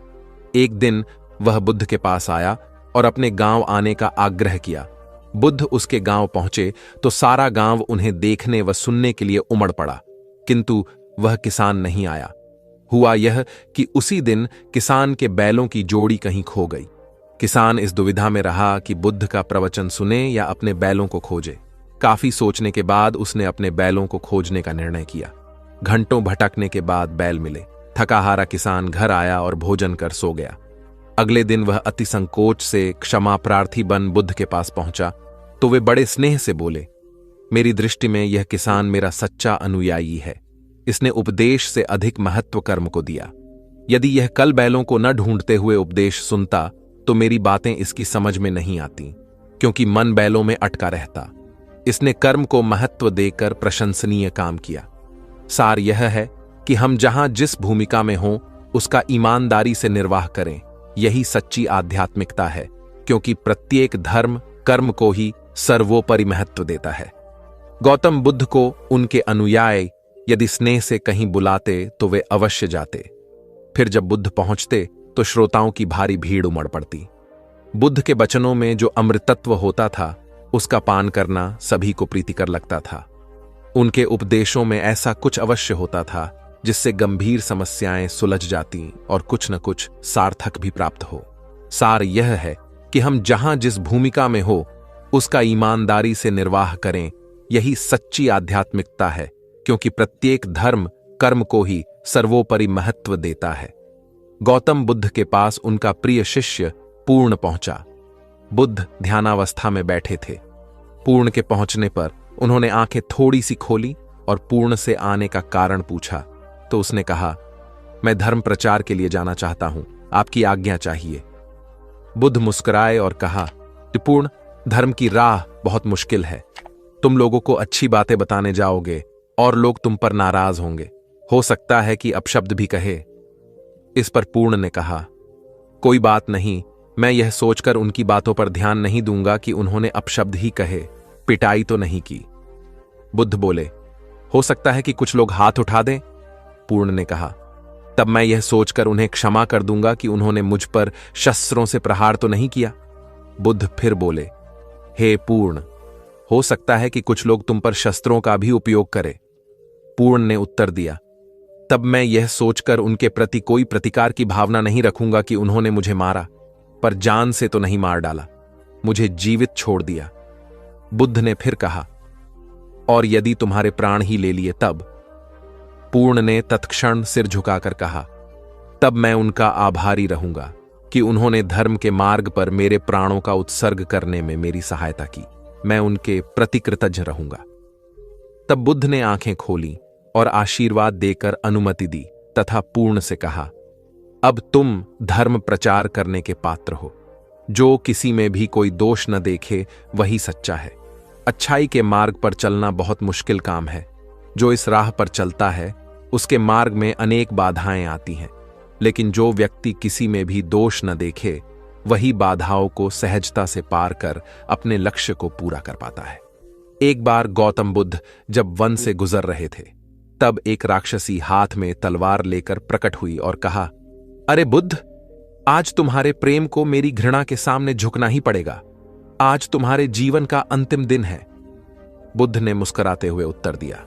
एक दिन वह बुद्ध के पास आया और अपने गांव आने का आग्रह किया। बुद्ध उसके गांव पहुंचे तो सारा गांव उन्हें देखने व सुनने के लिए उमड़ पड़ा, किंतु वह किसान नहीं आया। हुआ यह कि उसी दिन किसान के बैलों की जोड़ी कहीं खो गई। किसान इस दुविधा में रहा कि बुद्ध का प्रवचन सुने या अपने बैलों को खोजे। काफी सोचने के बाद उसने अपने बैलों को खोजने का निर्णय किया। घंटों भटकने के बाद बैल मिले। थकाहारा किसान घर आया और भोजन कर सो गया। अगले दिन वह अति संकोच से क्षमा प्रार्थी बन बुद्ध के पास पहुंचा तो वे बड़े स्नेह से बोले, मेरी दृष्टि में यह किसान मेरा सच्चा अनुयायी है। इसने उपदेश से अधिक महत्व कर्म को दिया। यदि यह कल बैलों को न ढूंढते हुए उपदेश सुनता तो मेरी बातें इसकी समझ में नहीं आती, क्योंकि मन बैलों में अटका रहता। इसने कर्म को महत्व देकर प्रशंसनीय काम किया। सार यह है कि हम जहां जिस भूमिका में हों उसका ईमानदारी से निर्वाह करें। यही सच्ची आध्यात्मिकता है, क्योंकि प्रत्येक धर्म कर्म को ही सर्वोपरि महत्व देता है। गौतम बुद्ध को उनके अनुयायी यदि स्नेह से कहीं बुलाते तो वे अवश्य जाते। फिर जब बुद्ध पहुंचते तो श्रोताओं की भारी भीड़ उमड़ पड़ती। बुद्ध के वचनों में जो अमृतत्व होता था उसका पान करना सभी को प्रीतिकर लगता था। उनके उपदेशों में ऐसा कुछ अवश्य होता था जिससे गंभीर समस्याएं सुलझ जाती और कुछ न कुछ सार्थक भी प्राप्त हो। सार यह है कि हम जहां जिस भूमिका में हो उसका ईमानदारी से निर्वाह करें। यही सच्ची आध्यात्मिकता है, क्योंकि प्रत्येक धर्म कर्म को ही सर्वोपरि महत्व देता है। गौतम बुद्ध के पास उनका प्रिय शिष्य पूर्ण पहुंचा। बुद्ध ध्यानावस्था में बैठे थे। पूर्ण के पहुंचने पर उन्होंने आंखें थोड़ी सी खोली और पूर्ण से आने का कारण पूछा तो उसने कहा, मैं धर्म प्रचार के लिए जाना चाहता हूं, आपकी आज्ञा चाहिए। बुद्ध मुस्कुराए और कहा कि पूर्ण, धर्म की राह बहुत मुश्किल है। तुम लोगों को अच्छी बातें बताने जाओगे और लोग तुम पर नाराज होंगे। हो सकता है कि अपशब्द भी कहे। इस पर पूर्ण ने कहा, कोई बात नहीं, मैं यह सोचकर उनकी बातों पर ध्यान नहीं दूंगा कि उन्होंने अपशब्द ही कहे, पिटाई तो नहीं की। बुद्ध बोले, हो सकता है कि कुछ लोग हाथ उठा दें। पूर्ण ने कहा, तब मैं यह सोचकर उन्हें क्षमा कर दूंगा कि उन्होंने मुझ पर शस्त्रों से प्रहार तो नहीं किया। बुद्ध फिर बोले, हे पूर्ण, हो सकता है कि कुछ लोग तुम पर शस्त्रों का भी उपयोग करें। पूर्ण ने उत्तर दिया, तब मैं यह सोचकर उनके प्रति कोई प्रतिकार की भावना नहीं रखूंगा कि उन्होंने मुझे मारा, पर जान से तो नहीं मार डाला, मुझे जीवित छोड़ दिया। बुद्ध ने फिर कहा, और यदि तुम्हारे प्राण ही ले लिए तब? पूर्ण ने तत्क्षण सिर झुकाकर कहा, तब मैं उनका आभारी रहूंगा कि उन्होंने धर्म के मार्ग पर मेरे प्राणों का उत्सर्ग करने में मेरी सहायता की। मैं उनके प्रति कृतज्ञ रहूंगा। तब बुद्ध ने आंखें खोली और आशीर्वाद देकर अनुमति दी तथा पूर्ण से कहा, अब तुम धर्म प्रचार करने के पात्र हो। जो किसी में भी कोई दोष न देखे वही सच्चा है। अच्छाई के मार्ग पर चलना बहुत मुश्किल काम है। जो इस राह पर चलता है उसके मार्ग में अनेक बाधाएं आती हैं, लेकिन जो व्यक्ति किसी में भी दोष न देखे वही बाधाओं को सहजता से पार कर अपने लक्ष्य को पूरा कर पाता है। एक बार गौतम बुद्ध जब वन से गुजर रहे थे तब एक राक्षसी हाथ में तलवार लेकर प्रकट हुई और कहा, अरे बुद्ध, आज तुम्हारे प्रेम को मेरी घृणा के सामने झुकना ही पड़ेगा। आज तुम्हारे जीवन का अंतिम दिन है। बुद्ध ने मुस्कुराते हुए उत्तर दिया,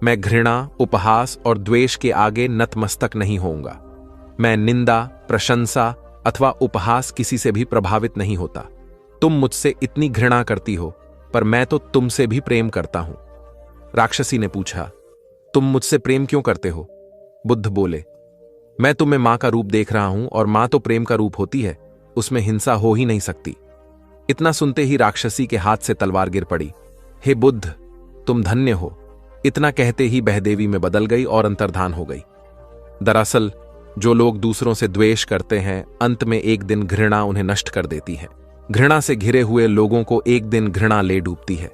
मैं घृणा, उपहास और द्वेष के आगे नतमस्तक नहीं होऊंगा। मैं निंदा, प्रशंसा अथवा उपहास किसी से भी प्रभावित नहीं होता। तुम मुझसे इतनी घृणा करती हो, पर मैं तो तुमसे भी प्रेम करता हूं। राक्षसी ने पूछा, तुम मुझसे प्रेम क्यों करते हो? बुद्ध बोले, मैं तुम्हें मां का रूप देख रहा हूं और मां तो प्रेम का रूप होती है, उसमें हिंसा हो ही नहीं सकती। इतना सुनते ही राक्षसी के हाथ से तलवार गिर पड़ी। हे बुद्ध, तुम धन्य हो। इतना कहते ही बहदेवी में बदल गई और अंतर्धान हो गई। दरअसल जो लोग दूसरों से द्वेष करते हैं, अंत में एक दिन घृणा उन्हें नष्ट कर देती है। घृणा से घिरे हुए लोगों को एक दिन घृणा ले डूबती है।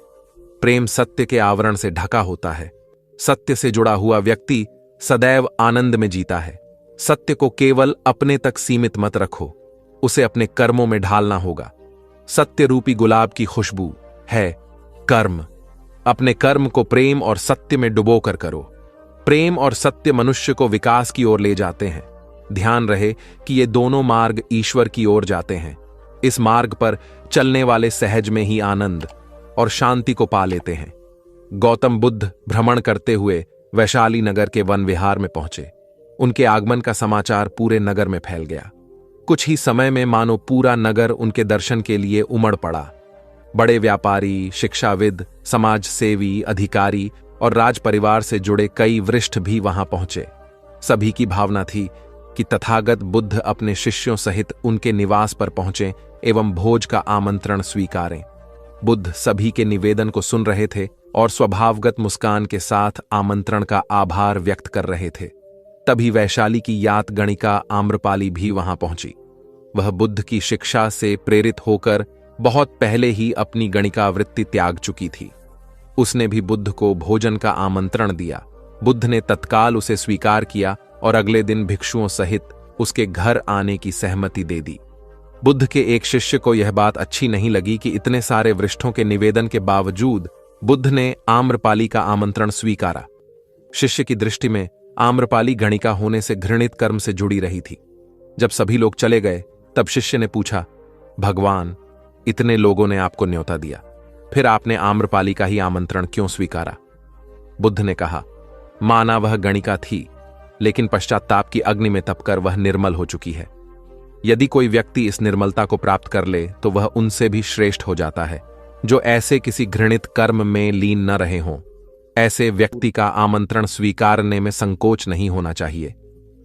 प्रेम सत्य के आवरण से ढका होता है। सत्य से जुड़ा हुआ व्यक्ति सदैव आनंद में जीता है। सत्य को केवल अपने तक सीमित मत रखो, उसे अपने कर्मों में ढालना होगा। सत्य रूपी गुलाब की खुशबू है कर्म। अपने कर्म को प्रेम और सत्य में डुबो कर करो। प्रेम और सत्य मनुष्य को विकास की ओर ले जाते हैं। ध्यान रहे कि ये दोनों मार्ग ईश्वर की ओर जाते हैं। इस मार्ग पर चलने वाले सहज में ही आनंद और शांति को पा लेते हैं। गौतम बुद्ध भ्रमण करते हुए वैशाली नगर के वन विहार में पहुंचे। उनके आगमन का समाचार पूरे नगर में फैल गया। कुछ ही समय में मानो पूरा नगर उनके दर्शन के लिए उमड़ पड़ा। बड़े व्यापारी, शिक्षाविद, समाज सेवी, अधिकारी और राज परिवार से जुड़े कई वरिष्ठ भी वहां पहुंचे। सभी की भावना थी कि तथागत बुद्ध अपने शिष्यों सहित उनके निवास पर पहुंचे एवं भोज का आमंत्रण स्वीकारें। बुद्ध सभी के निवेदन को सुन रहे थे और स्वभावगत मुस्कान के साथ आमंत्रण का आभार व्यक्त कर रहे थे। तभी वैशाली की यात गणिका आम्रपाली भी वहां पहुंची। वह बुद्ध की शिक्षा से प्रेरित होकर बहुत पहले ही अपनी गणिका वृत्ति त्याग चुकी थी। उसने भी बुद्ध को भोजन का आमंत्रण दिया। बुद्ध ने तत्काल उसे स्वीकार किया और अगले दिन भिक्षुओं सहित उसके घर आने की सहमति दे दी। बुद्ध के एक शिष्य को यह बात अच्छी नहीं लगी कि इतने सारे वरिष्ठों के निवेदन के बावजूद बुद्ध ने आम्रपाली का आमंत्रण स्वीकारा। शिष्य की दृष्टि में आम्रपाली गणिका होने से घृणित कर्म से जुड़ी रही थी। जब सभी लोग चले गए तब शिष्य ने पूछा, भगवान, इतने लोगों ने आपको न्योता दिया, फिर आपने आम्रपाली का ही आमंत्रण क्यों स्वीकारा? बुद्ध ने कहा, माना वह गणिका थी, लेकिन पश्चाताप की अग्नि में तपकर वह निर्मल हो चुकी है। यदि कोई व्यक्ति इस निर्मलता को प्राप्त कर ले तो वह उनसे भी श्रेष्ठ हो जाता है जो ऐसे किसी घृणित कर्म में लीन न रहे हों। ऐसे व्यक्ति का आमंत्रण स्वीकारने में संकोच नहीं होना चाहिए।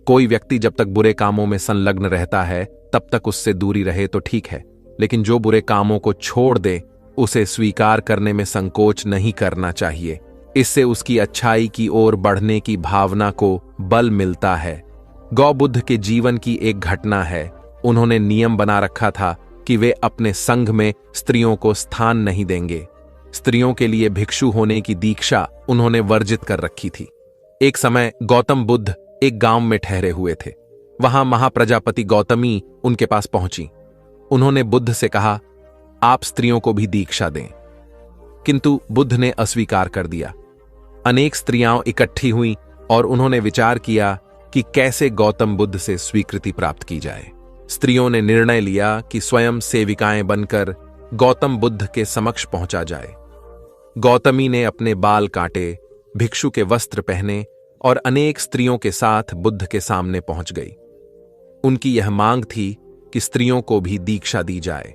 कोई व्यक्ति जब तक बुरे कामों में संलग्न रहता है तब तक उससे दूरी रहे तो ठीक है, लेकिन जो बुरे कामों को छोड़ दे उसे स्वीकार करने में संकोच नहीं करना चाहिए। इससे उसकी अच्छाई की ओर बढ़ने की भावना को बल मिलता है। गौबुद्ध के जीवन की एक घटना है। उन्होंने नियम बना रखा था कि वे अपने संघ में स्त्रियों को स्थान नहीं देंगे। स्त्रियों के लिए भिक्षु होने की दीक्षा उन्होंने वर्जित कर रखी थी। एक समय गौतम बुद्ध एक गांव में ठहरे हुए थे। वहां महाप्रजापति गौतमी उनके पास पहुंची। उन्होंने बुद्ध से कहा, आप स्त्रियों को भी दीक्षा दें। किंतु बुद्ध ने अस्वीकार कर दिया। अनेक स्त्रियां इकट्ठी हुईं और उन्होंने विचार किया कि कैसे गौतम बुद्ध से स्वीकृति प्राप्त की जाए। स्त्रियों ने निर्णय लिया कि स्वयं सेविकाएं बनकर गौतम बुद्ध के समक्ष पहुंचा जाए। गौतमी ने अपने बाल काटे, भिक्षु के वस्त्र पहने और अनेक स्त्रियों के साथ बुद्ध के सामने पहुंच गई। उनकी यह मांग थी कि स्त्रियों को भी दीक्षा दी जाए।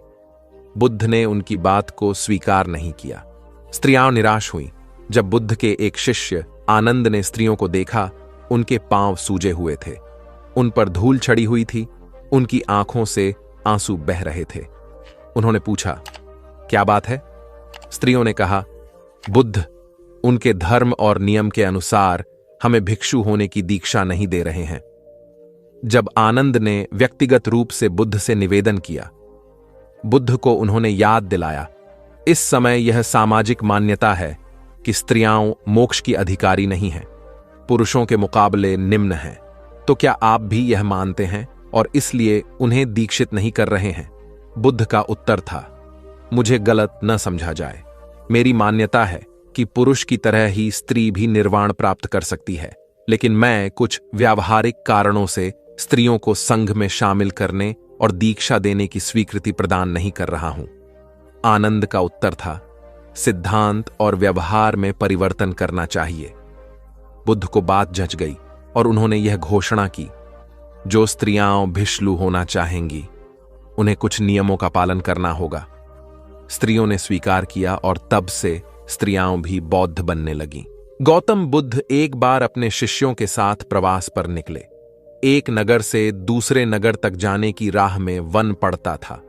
बुद्ध ने उनकी बात को स्वीकार नहीं किया। स्त्रियां निराश हुईं। जब बुद्ध के एक शिष्य आनंद ने स्त्रियों को देखा, उनके पांव सूजे हुए थे, उन पर धूल चढ़ी हुई थी, उनकी आंखों से आंसू बह रहे थे। उन्होंने पूछा, क्या बात है? स्त्रियों ने कहा, बुद्ध उनके धर्म और नियम के अनुसार हमें भिक्षु होने की दीक्षा नहीं दे रहे हैं। जब आनंद ने व्यक्तिगत रूप से बुद्ध से निवेदन किया, बुद्ध को उन्होंने याद दिलाया, इस समय यह सामाजिक मान्यता है कि स्त्रियां मोक्ष की अधिकारी नहीं हैं, पुरुषों के मुकाबले निम्न हैं। तो क्या आप भी यह मानते हैं और इसलिए उन्हें दीक्षित नहीं कर रहे हैं? बुद्ध का उत्तर था, मुझे गलत न समझा जाए। मेरी मान्यता है कि पुरुष की तरह ही स्त्री भी निर्वाण प्राप्त कर सकती है, लेकिन मैं कुछ व्यावहारिक कारणों से स्त्रियों को संघ में शामिल करने और दीक्षा देने की स्वीकृति प्रदान नहीं कर रहा हूं। आनंद का उत्तर था, सिद्धांत और व्यवहार में परिवर्तन करना चाहिए। बुद्ध को बात जच गई और उन्होंने यह घोषणा की, जो स्त्रियां भिक्षु होना चाहेंगी उन्हें कुछ नियमों का पालन करना होगा। स्त्रियों ने स्वीकार किया और तब से स्त्रियां भी बौद्ध बनने लगीं। गौतम बुद्ध एक बार अपने शिष्यों के साथ प्रवास पर निकले। एक नगर से दूसरे नगर तक जाने की राह में वन पड़ता था।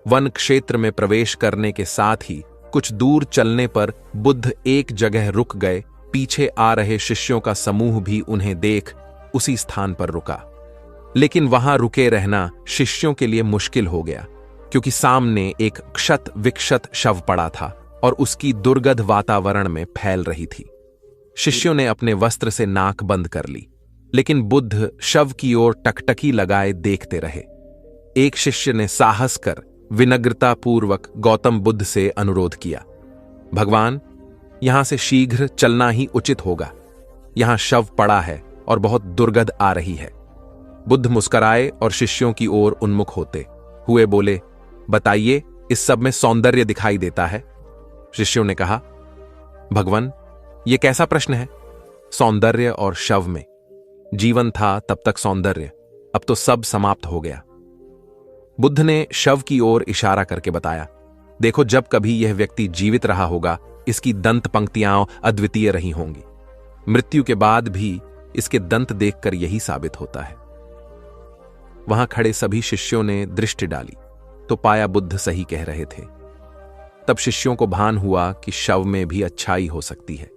वन क्षेत्र में प्रवेश करने के साथ ही कुछ दूर चलने पर बुद्ध एक जगह रुक गए। पीछे आ रहे शिष्यों का समूह भी उन्हें देख उसी स्थान पर रुका, लेकिन वहां रुके रहना शिष्यों के लिए मुश्किल हो गया, क्योंकि सामने एक क्षत विक्षत शव पड़ा था और उसकी दुर्गंध वातावरण में फैल रही थी। शिष्यों ने अपने वस्त्र से नाक बंद कर ली, लेकिन बुद्ध शव की ओर टकटकी लगाए देखते रहे। एक शिष्य ने साहस कर विनम्रतापूर्वक गौतम बुद्ध से अनुरोध किया, भगवान, यहां से शीघ्र चलना ही उचित होगा। यहां शव पड़ा है और बहुत दुर्गंध आ रही है। बुद्ध मुस्कराए और शिष्यों की ओर उन्मुख होते हुए बोले, बताइए, इस सब में सौंदर्य दिखाई देता है? शिष्यों ने कहा, भगवान, यह कैसा प्रश्न है? सौंदर्य और शव में जीवन था तब तक सौंदर्य, अब तो सब समाप्त हो गया। बुद्ध ने शव की ओर इशारा करके बताया, देखो, जब कभी यह व्यक्ति जीवित रहा होगा, इसकी दंत पंक्तियां अद्वितीय रही होंगी। मृत्यु के बाद भी इसके दंत देखकर यही साबित होता है। वहां खड़े सभी शिष्यों ने दृष्टि डाली तो पाया बुद्ध सही कह रहे थे। तब शिष्यों को भान हुआ कि शव में भी अच्छाई हो सकती है।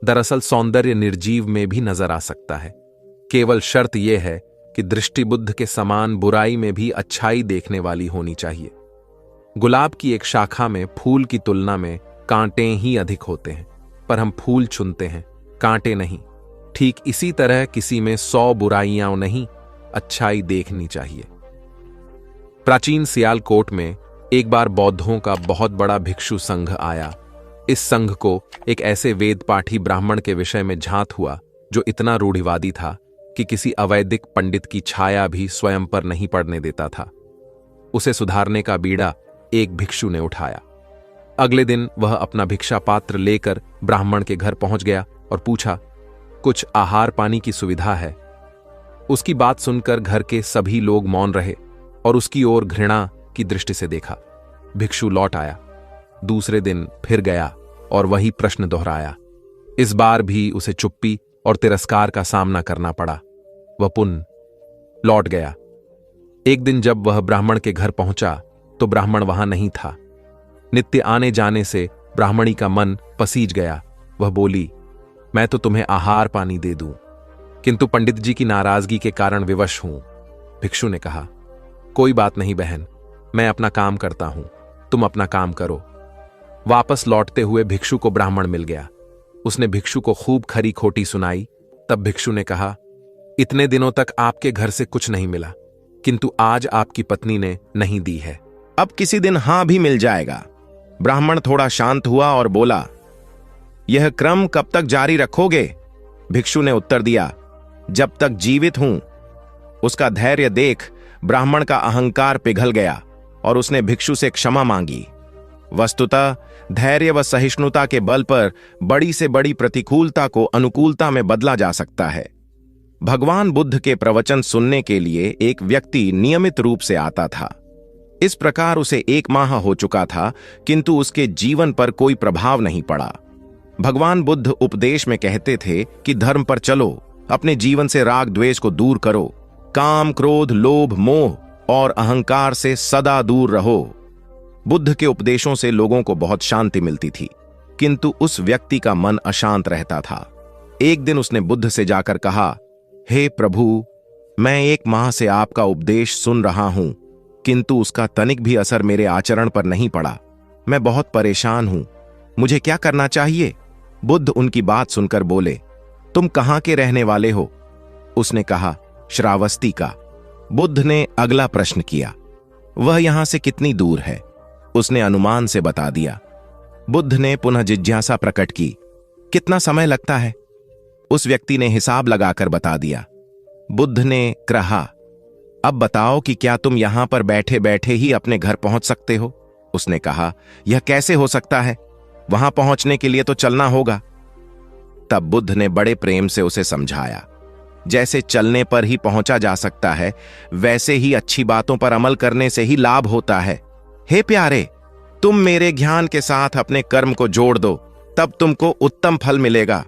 दरअसल सौंदर्य निर्जीव में भी नजर आ सकता है। केवल शर्त यह है कि दृष्टि बुद्ध के समान बुराई में भी अच्छाई देखने वाली होनी चाहिए। गुलाब की एक शाखा में फूल की तुलना में कांटे ही अधिक होते हैं, पर हम फूल चुनते हैं, कांटे नहीं। ठीक इसी तरह किसी में 100 बुराइयां नहीं, अच्छाई देखनी चाहिए। प्राचीन सियालकोट में एक बार बौद्धों का बहुत बड़ा भिक्षु संघ आया। इस संघ को एक ऐसे वेद पाठी ब्राह्मण के विषय में झांत हुआ जो इतना रूढ़िवादी था कि किसी अवैदिक पंडित की छाया भी स्वयं पर नहीं पड़ने देता था। उसे सुधारने का बीड़ा एक भिक्षु ने उठाया। अगले दिन वह अपना भिक्षा पात्र लेकर ब्राह्मण के घर पहुंच गया और पूछा, कुछ आहार पानी की सुविधा है? उसकी बात सुनकर घर के सभी लोग मौन रहे और उसकी ओर घृणा की दृष्टि से देखा। भिक्षु लौट आया। दूसरे दिन फिर गया और वही प्रश्न दोहराया। इस बार भी उसे चुप्पी और तिरस्कार का सामना करना पड़ा। वह पुनः लौट गया। एक दिन जब वह ब्राह्मण के घर पहुंचा तो ब्राह्मण वहां नहीं था। नित्य आने जाने से ब्राह्मणी का मन पसीज गया। वह बोली, मैं तो तुम्हें आहार पानी दे दूं, किंतु पंडित जी की नाराजगी के कारण विवश हूं। भिक्षु ने कहा, कोई बात नहीं बहन, मैं अपना काम करता हूं, तुम अपना काम करो। वापस लौटते हुए भिक्षु को ब्राह्मण मिल गया। उसने भिक्षु को खूब खरी खोटी सुनाई। तब भिक्षु ने कहा, इतने दिनों तक आपके घर से कुछ नहीं मिला, किंतु आज आपकी पत्नी ने नहीं दी है, अब किसी दिन हां भी मिल जाएगा। ब्राह्मण थोड़ा शांत हुआ और बोला, यह क्रम कब तक जारी रखोगे? भिक्षु ने उत्तर दिया, जब तक जीवित हूं। उसका धैर्य देख ब्राह्मण का अहंकार पिघल गया और उसने भिक्षु से क्षमा मांगी। वस्तुतः धैर्य व सहिष्णुता के बल पर बड़ी से बड़ी प्रतिकूलता को अनुकूलता में बदला जा सकता है। भगवान बुद्ध के प्रवचन सुनने के लिए एक व्यक्ति नियमित रूप से आता था। इस प्रकार उसे 1 माह हो चुका था, किंतु उसके जीवन पर कोई प्रभाव नहीं पड़ा। भगवान बुद्ध उपदेश में कहते थे कि धर्म पर चलो, अपने जीवन से राग द्वेष को दूर करो, काम क्रोध लोभ मोह और अहंकार से सदा दूर रहो। बुद्ध के उपदेशों से लोगों को बहुत शांति मिलती थी, किंतु उस व्यक्ति का मन अशांत रहता था। एक दिन उसने बुद्ध से जाकर कहा, हे प्रभु, मैं 1 माह से आपका उपदेश सुन रहा हूं, किंतु उसका तनिक भी असर मेरे आचरण पर नहीं पड़ा। मैं बहुत परेशान हूं, मुझे क्या करना चाहिए? बुद्ध उनकी बात सुनकर बोले, तुम कहां के रहने वाले हो? उसने कहा, श्रावस्ती का। बुद्ध ने अगला प्रश्न किया, वह यहां से कितनी दूर है? उसने अनुमान से बता दिया। बुद्ध ने पुनः जिज्ञासा प्रकट की, कितना समय लगता है? उस व्यक्ति ने हिसाब लगाकर बता दिया। बुद्ध ने कहा, अब बताओ कि क्या तुम यहां पर बैठे बैठे ही अपने घर पहुंच सकते हो? उसने कहा, यह कैसे हो सकता है? वहां पहुंचने के लिए तो चलना होगा। तब बुद्ध ने बड़े प्रेम से उसे समझाया, जैसे चलने पर ही पहुंचा जा सकता है, वैसे ही अच्छी बातों पर अमल करने से ही लाभ होता है। हे प्यारे, तुम मेरे ज्ञान के साथ अपने कर्म को जोड़ दो, तब तुमको उत्तम फल मिलेगा।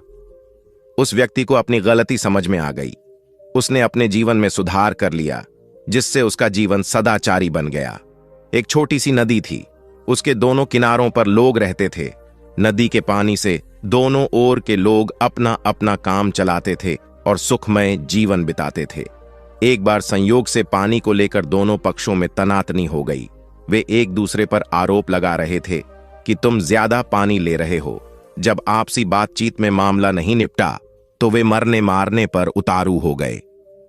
उस व्यक्ति को अपनी गलती समझ में आ गई। उसने अपने जीवन में सुधार कर लिया, जिससे उसका जीवन सदाचारी बन गया। एक छोटी सी नदी थी, उसके दोनों किनारों पर लोग रहते थे। नदी के पानी से दोनों ओर के लोग अपना अपना काम चलाते थे और सुखमय जीवन बिताते थे। एक बार संयोग से पानी को लेकर दोनों पक्षों में तनातनी हो गई। वे एक दूसरे पर आरोप लगा रहे थे कि तुम ज्यादा पानी ले रहे हो। जब आपसी बातचीत में मामला नहीं निपटा तो वे मरने मारने पर उतारू हो गए।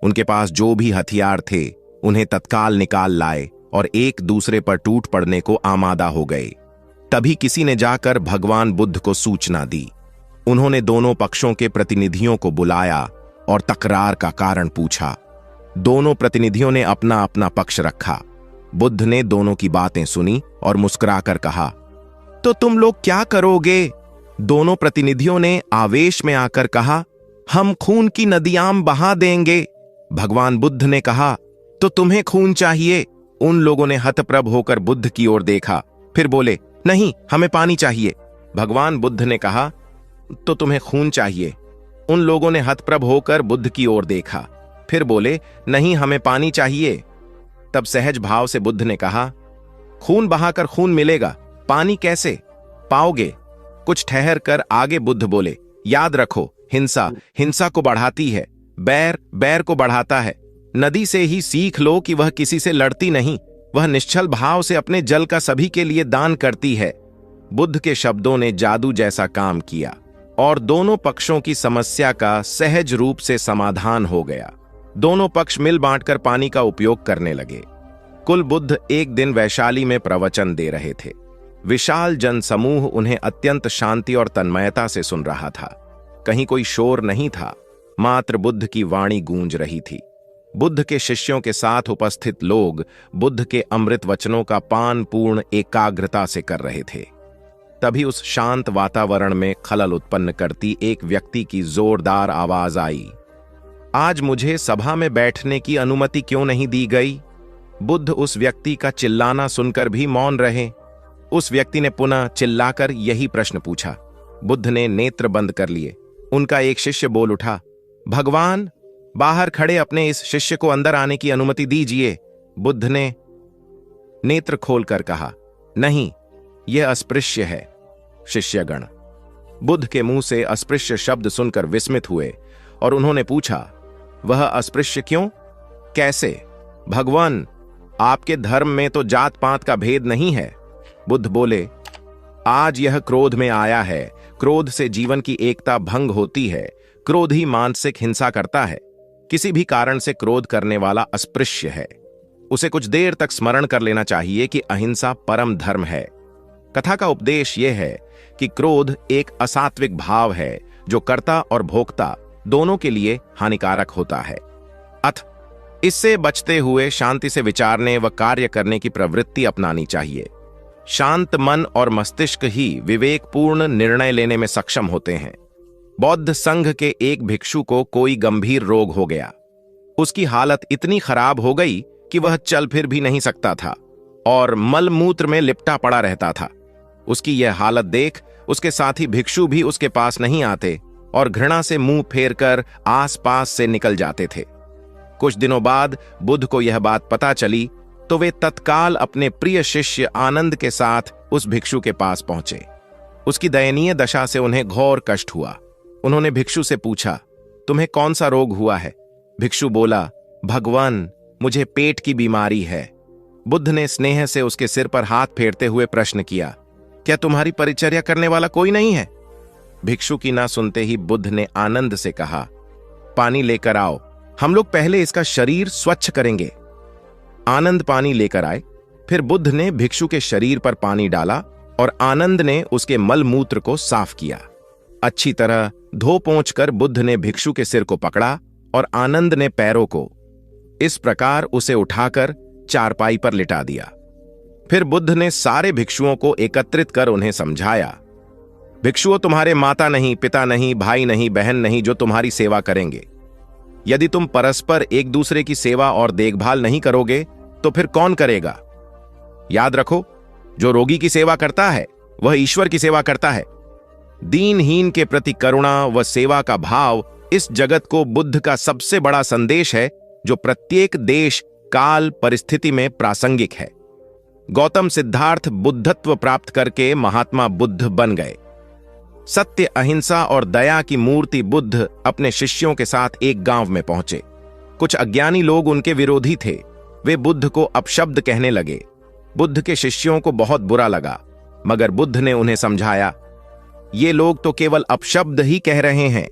उनके पास जो भी हथियार थे उन्हें तत्काल निकाल लाए और एक दूसरे पर टूट पड़ने को आमादा हो गए। तभी किसी ने जाकर भगवान बुद्ध को सूचना दी। उन्होंने दोनों पक्षों के प्रतिनिधियों को बुलाया और तकरार का कारण पूछा। दोनों प्रतिनिधियों ने अपना अपना पक्ष रखा। बुद्ध ने दोनों की बातें सुनी और मुस्कुराकर कहा, तो तुम लोग क्या करोगे? दोनों प्रतिनिधियों ने आवेश में आकर कहा, हम खून की नदियां बहा देंगे। भगवान बुद्ध ने कहा, तो तुम्हें खून चाहिए? उन लोगों ने हतप्रभ होकर बुद्ध की ओर देखा, फिर बोले, नहीं, हमें पानी चाहिए। भगवान बुद्ध ने कहा, तो तुम्हें खून चाहिए? उन लोगों ने हतप्रभ होकर बुद्ध की ओर देखा, फिर बोले, नहीं, हमें पानी चाहिए। तब सहज भाव से बुद्ध ने कहा, खून बहाकर खून मिलेगा, पानी कैसे पाओगे? कुछ ठहर कर आगे बुद्ध बोले, याद रखो, हिंसा हिंसा को बढ़ाती है, बैर बैर को बढ़ाता है। नदी से ही सीख लो कि वह किसी से लड़ती नहीं, वह निश्चल भाव से अपने जल का सभी के लिए दान करती है। बुद्ध के शब्दों ने जादू जैसा काम किया और दोनों पक्षों की समस्या का सहज रूप से समाधान हो गया। दोनों पक्ष मिल बांटकर पानी का उपयोग करने लगे। कुल बुद्ध एक दिन वैशाली में प्रवचन दे रहे थे। विशाल जनसमूह उन्हें अत्यंत शांति और तन्मयता से सुन रहा था। कहीं कोई शोर नहीं था, मात्र बुद्ध की वाणी गूंज रही थी। बुद्ध के शिष्यों के साथ उपस्थित लोग बुद्ध के अमृत वचनों का पान पूर्ण एकाग्रता से कर रहे थे। तभी उस शांत वातावरण में खलल उत्पन्न करती एक व्यक्ति की जोरदार आवाज आई, आज मुझे सभा में बैठने की अनुमति क्यों नहीं दी गई? बुद्ध उस व्यक्ति का चिल्लाना सुनकर भी मौन रहे। उस व्यक्ति ने पुनः चिल्लाकर यही प्रश्न पूछा। बुद्ध ने नेत्र बंद कर लिए। उनका एक शिष्य बोल उठा, भगवान, बाहर खड़े अपने इस शिष्य को अंदर आने की अनुमति दीजिए। बुद्ध ने नेत्र खोलकर कहा, नहीं, यह अस्पृश्य है। शिष्यगण बुद्ध के मुंह से अस्पृश्य शब्द सुनकर विस्मित हुए और उन्होंने पूछा, वह अस्पृश्य क्यों? कैसे? भगवान, आपके धर्म में तो जात पात का भेद नहीं है। बुद्ध बोले, आज यह क्रोध में आया है। क्रोध से जीवन की एकता भंग होती है। क्रोध ही मानसिक हिंसा करता है। किसी भी कारण से क्रोध करने वाला अस्पृश्य है। उसे कुछ देर तक स्मरण कर लेना चाहिए कि अहिंसा परम धर्म है। कथा का उपदेश यह है कि क्रोध एक असात्विक भाव है जो कर्ता और भोक्ता दोनों के लिए हानिकारक होता है। इससे बचते हुए शांति से विचारने व कार्य करने की प्रवृत्ति अपनानी चाहिए। शांत मन और मस्तिष्क ही विवेकपूर्ण निर्णय लेने में सक्षम होते हैं। बौद्ध संघ के एक भिक्षु को कोई गंभीर रोग हो गया। उसकी हालत इतनी खराब हो गई कि वह चल फिर भी नहीं सकता था और मल मूत्र में लिपटा पड़ा रहता था। उसकी यह हालत देख उसके साथी भिक्षु भी उसके पास नहीं आते और घृणा से मुंह फेरकर आसपास से निकल जाते थे। कुछ दिनों बाद बुद्ध को यह बात पता चली तो वे तत्काल अपने प्रिय शिष्य आनंद के साथ उस भिक्षु के पास पहुंचे। उसकी दयनीय दशा से उन्हें घोर कष्ट हुआ। उन्होंने भिक्षु से पूछा, तुम्हें कौन सा रोग हुआ है? भिक्षु बोला, भगवान, मुझे पेट की बीमारी है। बुद्ध ने स्नेह से उसके सिर पर हाथ फेरते हुए प्रश्न किया, क्या तुम्हारी परिचर्या करने वाला कोई नहीं है? भिक्षु की ना सुनते ही बुद्ध ने आनंद से कहा, पानी लेकर आओ, हम लोग पहले इसका शरीर स्वच्छ करेंगे। आनंद पानी लेकर आए। फिर बुद्ध ने भिक्षु के शरीर पर पानी डाला और आनंद ने उसके मल मूत्र को साफ किया। अच्छी तरह धो पोंछ कर बुद्ध ने भिक्षु के सिर को पकड़ा और आनंद ने पैरों को। इस प्रकार उसे उठाकर चारपाई पर लिटा दिया। फिर बुद्ध ने सारे भिक्षुओं को एकत्रित कर उन्हें समझाया, भिक्षुओं, तुम्हारे माता नहीं, पिता नहीं, भाई नहीं, बहन नहीं जो तुम्हारी सेवा करेंगे। यदि तुम परस्पर एक दूसरे की सेवा और देखभाल नहीं करोगे तो फिर कौन करेगा? याद रखो, जो रोगी की सेवा करता है वह ईश्वर की सेवा करता है। दीनहीन के प्रति करुणा व सेवा का भाव इस जगत को बुद्ध का सबसे बड़ा संदेश है जो प्रत्येक देश, काल, परिस्थिति में प्रासंगिक है। गौतम सिद्धार्थ बुद्धत्व प्राप्त करके महात्मा बुद्ध बन गए। सत्य, अहिंसा और दया की मूर्ति बुद्ध अपने शिष्यों के साथ एक गांव में पहुंचे। कुछ अज्ञानी लोग उनके विरोधी थे। वे बुद्ध को अपशब्द कहने लगे। बुद्ध के शिष्यों को बहुत बुरा लगा, मगर बुद्ध ने उन्हें समझाया, ये लोग तो केवल अपशब्द ही कह रहे हैं।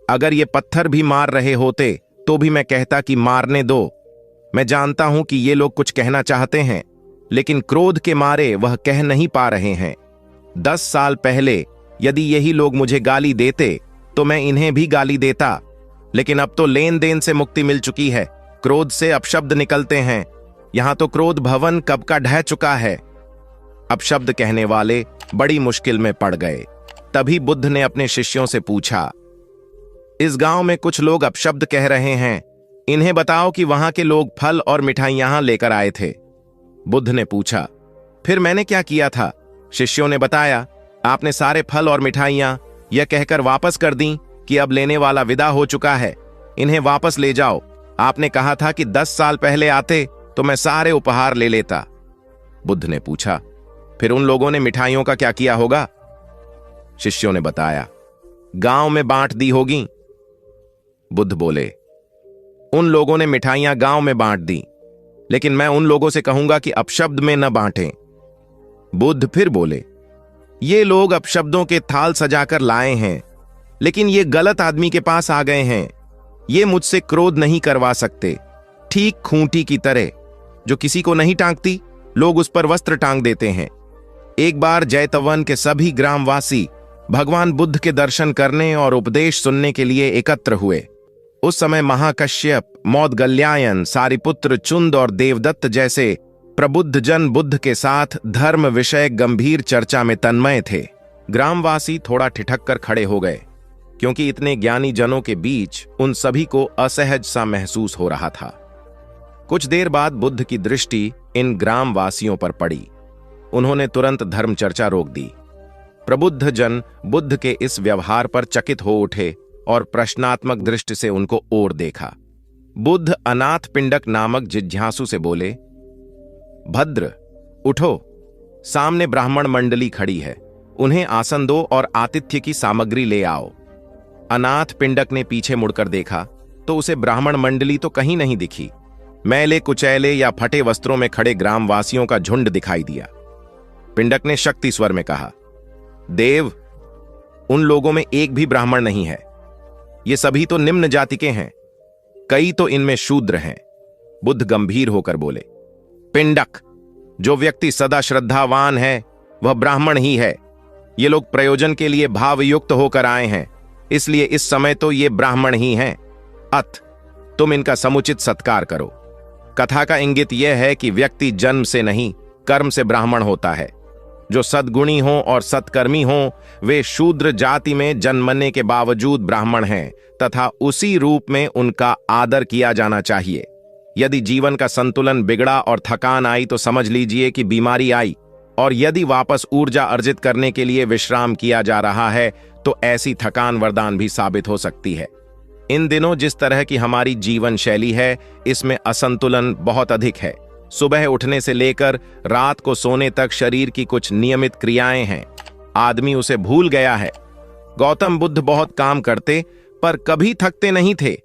अगर ये पत्थर भी मार रहे होते तो भी मैं कहता कि मारने दो। मैं जानता हूं कि ये लोग कुछ कहना चाहते हैं, लेकिन क्रोध के मारे वह कह नहीं पा रहे हैं। 10 साल पहले यदि यही लोग मुझे गाली देते तो मैं इन्हें भी गाली देता, लेकिन अब तो लेन देन से मुक्ति मिल चुकी है। क्रोध से अपशब्द निकलते हैं। यहां तो क्रोध भवन कब का ढह चुका है। अपशब्द कहने वाले बड़ी मुश्किल में पड़ गए। तभी बुद्ध ने अपने शिष्यों से पूछा, इस गांव में कुछ लोग अपशब्द कह रहे हैं, इन्हें बताओ कि वहां के लोग फल और मिठाइयां लेकर आए थे। बुद्ध ने पूछा, फिर मैंने क्या किया था? शिष्यों ने बताया, आपने सारे फल और मिठाइयां यह कहकर वापस कर दी कि अब लेने वाला विदा हो चुका है, इन्हें वापस ले जाओ। आपने कहा था कि 10 साल पहले आते तो मैं सारे उपहार ले लेता। बुद्ध ने पूछा, फिर उन लोगों ने मिठाइयों का क्या किया होगा? शिष्यों ने बताया, गांव में बांट दी होगी। बुद्ध बोले, उन लोगों ने मिठाइयां गांव में बांट दी, लेकिन मैं उन लोगों से कहूंगा कि अपशब्द में न बांटें। बुद्ध फिर बोले, ये लोग अपशब्दों के थाल सजाकर लाए हैं, लेकिन ये गलत आदमी के पास आ गए हैं। ये मुझसे क्रोध नहीं करवा सकते। ठीक खूंटी की तरह जो किसी को नहीं टांगती, लोग उस पर वस्त्र टांग देते हैं। एक बार जैतवन के सभी ग्रामवासी भगवान बुद्ध के दर्शन करने और उपदेश सुनने के लिए एकत्र हुए। उस समय महाकश्यप, मौदगल्यायन, सारिपुत्र, चुंद और देवदत्त जैसे प्रबुद्ध जन बुद्ध के साथ धर्म विषय गंभीर चर्चा में तन्मय थे। ग्रामवासी थोड़ा ठिठक कर खड़े हो गए, क्योंकि इतने ज्ञानी जनों के बीच उन सभी को असहज सा महसूस हो रहा था। कुछ देर बाद बुद्ध की दृष्टि इन ग्रामवासियों पर पड़ी। उन्होंने तुरंत धर्म चर्चा रोक दी। प्रबुद्ध जन बुद्ध के इस व्यवहार पर चकित हो उठे और प्रश्नात्मक दृष्टि से उनको ओर देखा। बुद्ध अनाथ पिंडक नामक जिज्ञासु से बोले, भद्र, उठो, सामने ब्राह्मण मंडली खड़ी है, उन्हें आसन दो और आतिथ्य की सामग्री ले आओ। अनाथ पिंडक ने पीछे मुड़कर देखा तो उसे ब्राह्मण मंडली तो कहीं नहीं दिखी। मैले कुचैले या फटे वस्त्रों में खड़े ग्रामवासियों का झुंड दिखाई दिया। पिंडक ने शक्ति स्वर में कहा, देव, उन लोगों में एक भी ब्राह्मण नहीं है। ये सभी तो निम्न जाति के हैं, कई तो इनमें शूद्र हैं। बुद्ध गंभीर होकर बोले, पिंडक, जो व्यक्ति सदा श्रद्धावान है वह ब्राह्मण ही है। ये लोग प्रयोजन के लिए भावयुक्त होकर आए हैं, इसलिए इस समय तो ये ब्राह्मण ही हैं। अत तुम इनका समुचित सत्कार करो। कथा का इंगित यह है कि व्यक्ति जन्म से नहीं, कर्म से ब्राह्मण होता है। जो सद्गुणी हों और सत्कर्मी हों, वे शूद्र जाति में जन्मने के बावजूद ब्राह्मण हैं तथा उसी रूप में उनका आदर किया जाना चाहिए। यदि जीवन का संतुलन बिगड़ा और थकान आई तो समझ लीजिए कि बीमारी आई, और यदि वापस ऊर्जा अर्जित करने के लिए विश्राम किया जा रहा है तो ऐसी थकान वरदान भी साबित हो सकती है। इन दिनों जिस तरह की हमारी जीवन शैली है, इसमें असंतुलन बहुत अधिक है। सुबह उठने से लेकर रात को सोने तक शरीर की कुछ नियमित क्रियाएं हैं, आदमी उसे भूल गया है। गौतम बुद्ध बहुत काम करते पर कभी थकते नहीं थे।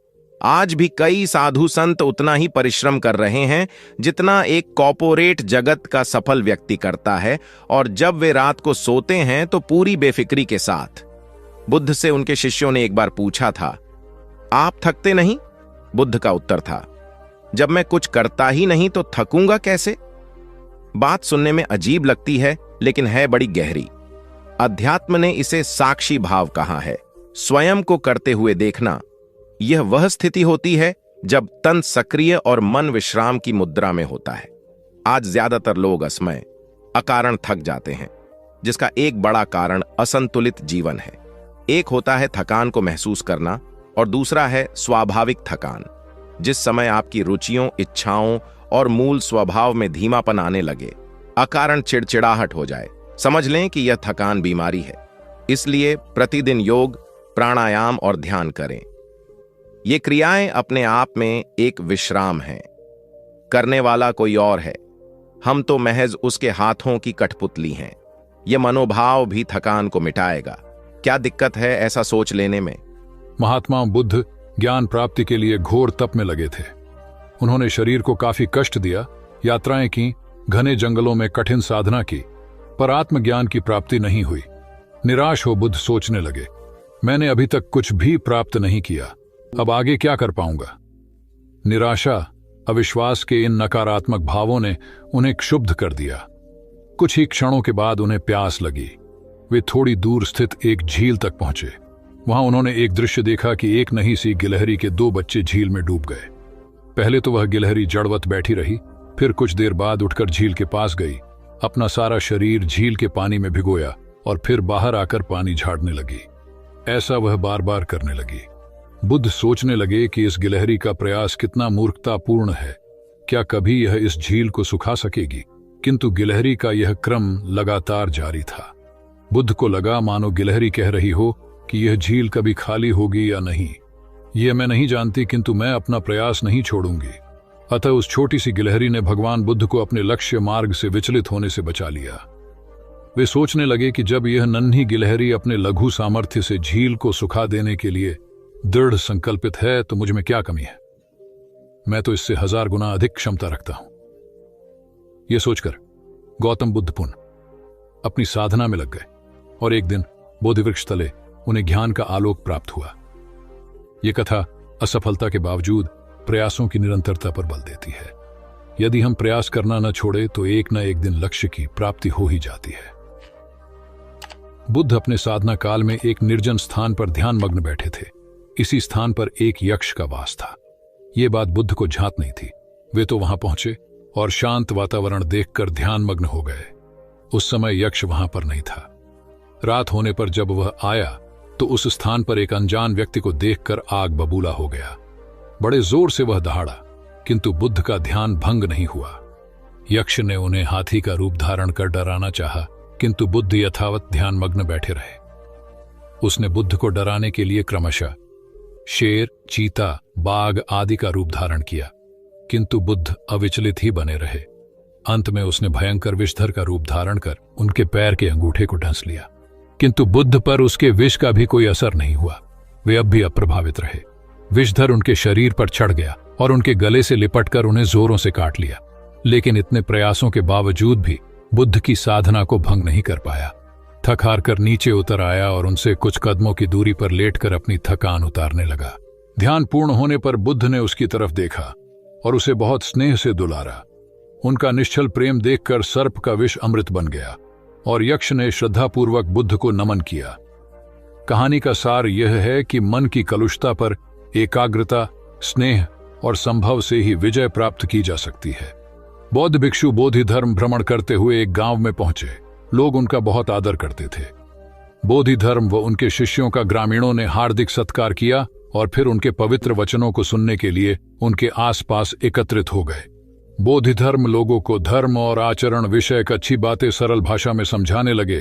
आज भी कई साधु संत उतना ही परिश्रम कर रहे हैं जितना एक कॉर्पोरेट जगत का सफल व्यक्ति करता है, और जब वे रात को सोते हैं तो पूरी बेफिक्री के साथ। बुद्ध से उनके शिष्यों ने एक बार पूछा था, आप थकते नहीं? बुद्ध का उत्तर था, जब मैं कुछ करता ही नहीं तो थकूंगा कैसे? बात सुनने में अजीब लगती है, लेकिन है बड़ी गहरी। अध्यात्म ने इसे साक्षी भाव कहा है। स्वयं को करते हुए देखना, यह वह स्थिति होती है जब तन सक्रिय और मन विश्राम की मुद्रा में होता है। आज ज्यादातर लोग असमय, अकारण थक जाते हैं, जिसका एक बड़ा कारण असंतुलित जीवन है। एक होता है थकान को महसूस करना और दूसरा है स्वाभाविक थकान। जिस समय आपकी रुचियों, इच्छाओं और मूल स्वभाव में धीमापन आने लगे, अकारण चिड़चिड़ाहट हो जाए, समझ लें कि यह थकान बीमारी है। इसलिए प्रतिदिन योग, प्राणायाम और ध्यान करें। ये क्रियाएं अपने आप में एक विश्राम है। करने वाला कोई और है, हम तो महज उसके हाथों की कठपुतली हैं। यह मनोभाव भी थकान को मिटाएगा। क्या दिक्कत है ऐसा सोच लेने में? महात्मा बुद्ध ज्ञान प्राप्ति के लिए घोर तप में लगे थे। उन्होंने शरीर को काफी कष्ट दिया, यात्राएं की, घने जंगलों में कठिन साधना की, पर आत्मज्ञान की प्राप्ति नहीं हुई। निराश हो बुद्ध सोचने लगे, मैंने अभी तक कुछ भी प्राप्त नहीं किया, अब आगे क्या कर पाऊंगा? निराशा, अविश्वास के इन नकारात्मक भावों ने उन्हें क्षुब्ध कर दिया। कुछ ही क्षणों के बाद उन्हें प्यास लगी। वे थोड़ी दूर स्थित एक झील तक पहुंचे। वहां उन्होंने एक दृश्य देखा कि एक नन्ही सी गिलहरी के 2 बच्चे झील में डूब गए। पहले तो वह गिलहरी जड़वत बैठी रही, फिर कुछ देर बाद उठकर झील के पास गई, अपना सारा शरीर झील के पानी में भिगोया और फिर बाहर आकर पानी झाड़ने लगी। ऐसा वह बार बार करने लगी। बुद्ध सोचने लगे कि इस गिलहरी का प्रयास कितना मूर्खतापूर्ण है। क्या कभी यह इस झील को सुखा सकेगी? किंतु गिलहरी का यह क्रम लगातार जारी था। बुद्ध को लगा मानो गिलहरी कह रही हो कि यह झील कभी खाली होगी या नहीं, यह मैं नहीं जानती, किंतु मैं अपना प्रयास नहीं छोड़ूंगी। अतः उस छोटी सी गिलहरी ने भगवान बुद्ध को अपने लक्ष्य मार्ग से विचलित होने से बचा लिया। वे सोचने लगे कि जब यह नन्ही गिलहरी अपने लघु सामर्थ्य से झील को सुखा देने के लिए दृढ़ संकल्पित है तो मुझ में क्या कमी है? मैं तो इससे 1000 गुना अधिक क्षमता रखता हूं। यह सोचकर गौतम बुद्ध पुनः अपनी साधना में लग गए और एक दिन बोधिवृक्ष तले उन्हें ज्ञान का आलोक प्राप्त हुआ। यह कथा असफलता के बावजूद प्रयासों की निरंतरता पर बल देती है। यदि हम प्रयास करना न छोड़े तो एक न एक दिन लक्ष्य की प्राप्ति हो ही जाती है। बुद्ध अपने साधना काल में एक निर्जन स्थान पर ध्यान मग्न बैठे थे। इसी स्थान पर एक यक्ष का वास था। यह बात बुद्ध को झांत नहीं थी। वे तो वहां पहुंचे और शांत वातावरण देखकर ध्यान मग्न हो गए। उस समय यक्ष वहां पर नहीं था। रात होने पर जब वह आया तो उस स्थान पर एक अनजान व्यक्ति को देखकर आग बबूला हो गया। बड़े जोर से वह दहाड़ा, किंतु बुद्ध का ध्यान भंग नहीं हुआ। यक्ष ने उन्हें हाथी का रूप धारण कर डराना चाहा, किंतु बुद्ध यथावत ध्यान मग्न बैठे रहे। उसने बुद्ध को डराने के लिए क्रमशः शेर, चीता, बाघ आदि का रूप धारण किया, किंतु बुद्ध अविचलित ही बने रहे। अंत में उसने भयंकर विषधर का रूप धारण कर उनके पैर के अंगूठे को ढंस लिया, किंतु बुद्ध पर उसके विष का भी कोई असर नहीं हुआ। वे अब भी अप्रभावित रहे। विषधर उनके शरीर पर चढ़ गया और उनके गले से लिपटकर उन्हें जोरों से काट लिया, लेकिन इतने प्रयासों के बावजूद भी बुद्ध की साधना को भंग नहीं कर पाया। थक हार कर नीचे उतर आया और उनसे कुछ कदमों की दूरी पर लेटकर अपनी थकान उतारने लगा। ध्यान पूर्ण होने पर बुद्ध ने उसकी तरफ देखा और उसे बहुत स्नेह से दुलारा। उनका निश्चल प्रेम देखकर सर्प का विष अमृत बन गया और यक्ष ने श्रद्धापूर्वक बुद्ध को नमन किया। कहानी का सार यह है कि मन की कलुषता पर एकाग्रता, स्नेह और संभव से ही विजय प्राप्त की जा सकती है। बौद्ध भिक्षु बोधि धर्म भ्रमण करते हुए एक गांव में पहुंचे। लोग उनका बहुत आदर करते थे। बोधि धर्म व उनके शिष्यों का ग्रामीणों ने हार्दिक सत्कार किया और फिर उनके पवित्र वचनों को सुनने के लिए उनके आसपास एकत्रित हो गए। बोधि धर्म लोगों को धर्म और आचरण विषयक अच्छी बातें सरल भाषा में समझाने लगे।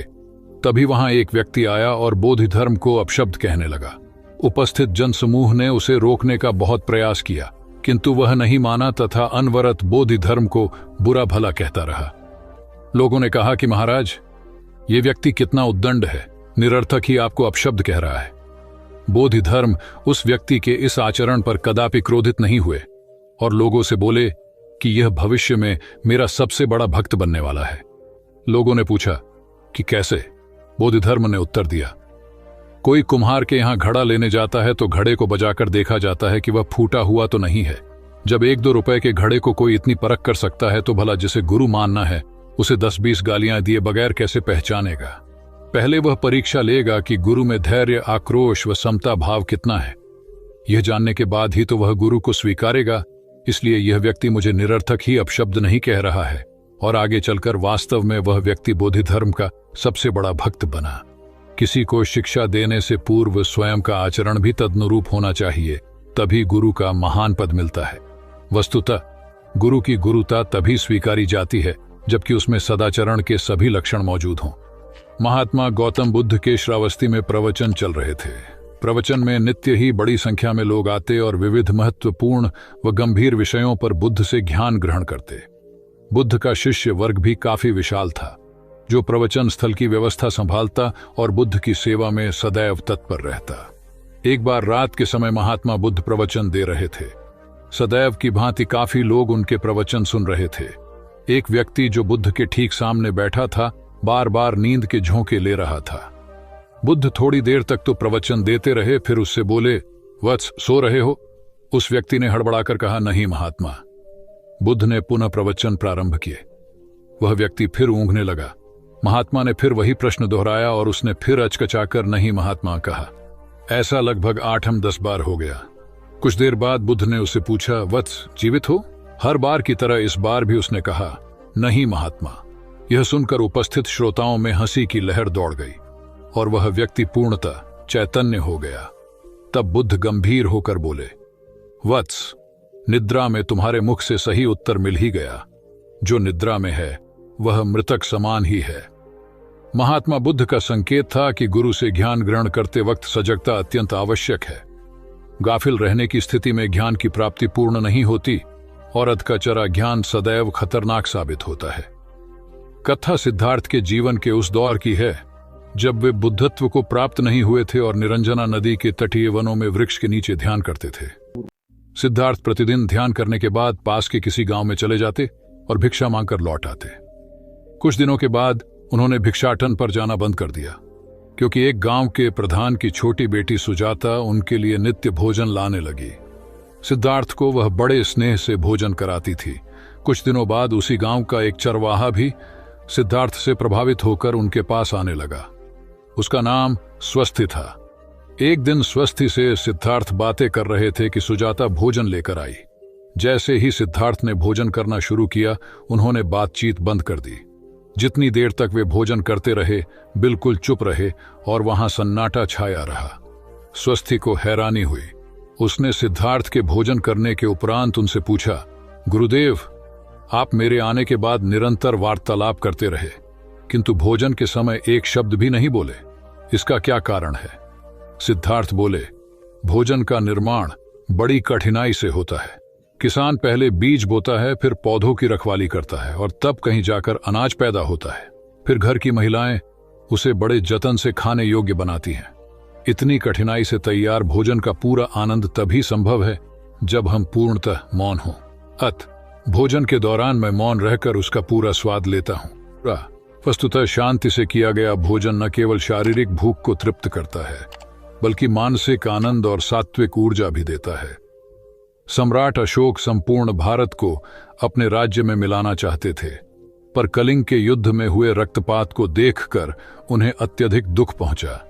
तभी वहां एक व्यक्ति आया और बोधि धर्म को अपशब्द कहने लगा। उपस्थित जनसमूह ने उसे रोकने का बहुत प्रयास किया, किंतु वह नहीं माना तथा अनवरत बोधि धर्म को बुरा भला कहता रहा। लोगों ने कहा कि महाराज, ये व्यक्ति कितना उद्दंड है, निरर्थक ही आपको अपशब्द कह रहा है। बोधि धर्म उस व्यक्ति के इस आचरण पर कदापि क्रोधित नहीं हुए और लोगों से बोले कि यह भविष्य में मेरा सबसे बड़ा भक्त बनने वाला है। लोगों ने पूछा कि कैसे? बोधि धर्म ने उत्तर दिया, कोई कुम्हार के यहां घड़ा लेने जाता है तो घड़े को बजाकर देखा जाता है कि वह फूटा हुआ तो नहीं है। जब 1-2 रुपए के घड़े को कोई इतनी परख कर सकता है तो भला जिसे गुरु मानना है उसे 10-20 गालियां दिए बगैर कैसे पहचानेगा? पहले वह परीक्षा लेगा कि गुरु में धैर्य, आक्रोश व समता भाव कितना है। यह जानने के बाद ही तो वह गुरु को स्वीकारेगा। इसलिए यह व्यक्ति मुझे निरर्थक ही अपशब्द नहीं कह रहा है और आगे चलकर वास्तव में वह व्यक्ति बोधि धर्म का सबसे बड़ा भक्त बना। किसी को शिक्षा देने से पूर्व स्वयं का आचरण भी तदनुरूप होना चाहिए, तभी गुरु का महान पद मिलता है। वस्तुतः गुरु की गुरुता तभी स्वीकारी जाती है जबकि उसमें सदाचरण के सभी लक्षण मौजूद हों। महात्मा गौतम बुद्ध के श्रावस्ती में प्रवचन चल रहे थे। प्रवचन में नित्य ही बड़ी संख्या में लोग आते और विविध महत्वपूर्ण व गंभीर विषयों पर बुद्ध से ज्ञान ग्रहण करते। बुद्ध का शिष्य वर्ग भी काफी विशाल था, जो प्रवचन स्थल की व्यवस्था संभालता और बुद्ध की सेवा में सदैव तत्पर रहता। एक बार रात के समय महात्मा बुद्ध प्रवचन दे रहे थे। सदैव की भांति काफी लोग उनके प्रवचन सुन रहे थे। एक व्यक्ति जो बुद्ध के ठीक सामने बैठा था बार बार नींद के झोंके ले रहा था। बुद्ध थोड़ी देर तक तो प्रवचन देते रहे, फिर उससे बोले, वत्स, सो रहे हो? उस व्यक्ति ने हड़बड़ाकर कहा, नहीं महात्मा। बुद्ध ने पुनः प्रवचन प्रारंभ किए। वह व्यक्ति फिर ऊँघने लगा। महात्मा ने फिर वही प्रश्न दोहराया और उसने फिर अचकचाकर नहीं महात्मा कहा। ऐसा लगभग 8-10 बार हो गया। कुछ देर बाद बुद्ध ने उससे पूछा, वत्स, जीवित हो? हर बार की तरह इस बार भी उसने कहा, नहीं महात्मा। यह सुनकर उपस्थित श्रोताओं में हंसी की लहर दौड़ गई और वह व्यक्ति पूर्णतः चैतन्य हो गया। तब बुद्ध गंभीर होकर बोले, वत्स, निद्रा में तुम्हारे मुख से सही उत्तर मिल ही गया। जो निद्रा में है वह मृतक समान ही है। महात्मा बुद्ध का संकेत था कि गुरु से ज्ञान ग्रहण करते वक्त सजगता अत्यंत आवश्यक है। गाफिल रहने की स्थिति में ज्ञान की प्राप्ति पूर्ण नहीं होती और अधकचरा ज्ञान सदैव खतरनाक साबित होता है। कथा सिद्धार्थ के जीवन के उस दौर की है जब वे बुद्धत्व को प्राप्त नहीं हुए थे और निरंजना नदी के तटीय वनों में वृक्ष के नीचे ध्यान करते थे। सिद्धार्थ प्रतिदिन ध्यान करने के बाद पास के किसी गांव में चले जाते और भिक्षा मांगकर लौट आते। कुछ दिनों के बाद उन्होंने भिक्षाटन पर जाना बंद कर दिया, क्योंकि एक गांव के प्रधान की छोटी बेटी सुजाता उनके लिए नित्य भोजन लाने लगी। सिद्धार्थ को वह बड़े स्नेह से भोजन कराती थी। कुछ दिनों बाद उसी गांव का एक चरवाहा भी सिद्धार्थ से प्रभावित होकर उनके पास आने लगा। उसका नाम स्वस्थी था। एक दिन स्वस्थी से सिद्धार्थ बातें कर रहे थे कि सुजाता भोजन लेकर आई। जैसे ही सिद्धार्थ ने भोजन करना शुरू किया, उन्होंने बातचीत बंद कर दी। जितनी देर तक वे भोजन करते रहे, बिल्कुल चुप रहे और वहां सन्नाटा छाया रहा। स्वस्थी को हैरानी हुई। उसने सिद्धार्थ के भोजन करने के उपरांत उनसे पूछा, गुरुदेव, आप मेरे आने के बाद निरंतर वार्तालाप करते रहे, किंतु भोजन के समय एक शब्द भी नहीं बोले। इसका क्या कारण है? सिद्धार्थ बोले, भोजन का निर्माण बड़ी कठिनाई से होता है। किसान पहले बीज बोता है, फिर पौधों की रखवाली करता है और तब कहीं जाकर अनाज पैदा होता है। फिर घर की महिलाएं उसे बड़े जतन से खाने योग्य बनाती हैं। इतनी कठिनाई से तैयार भोजन का पूरा आनंद तभी संभव है जब हम पूर्णतः मौन हों। भोजन के दौरान मैं मौन रहकर उसका पूरा स्वाद लेता हूं। वस्तुतः शांति से किया गया भोजन न केवल शारीरिक भूख को तृप्त करता है, बल्कि मानसिक आनंद और सात्विक ऊर्जा भी देता है। सम्राट अशोक संपूर्ण भारत को अपने राज्य में मिलाना चाहते थे, पर कलिंग के युद्ध में हुए रक्तपात को देखकर उन्हें अत्यधिक दुख पहुंचा।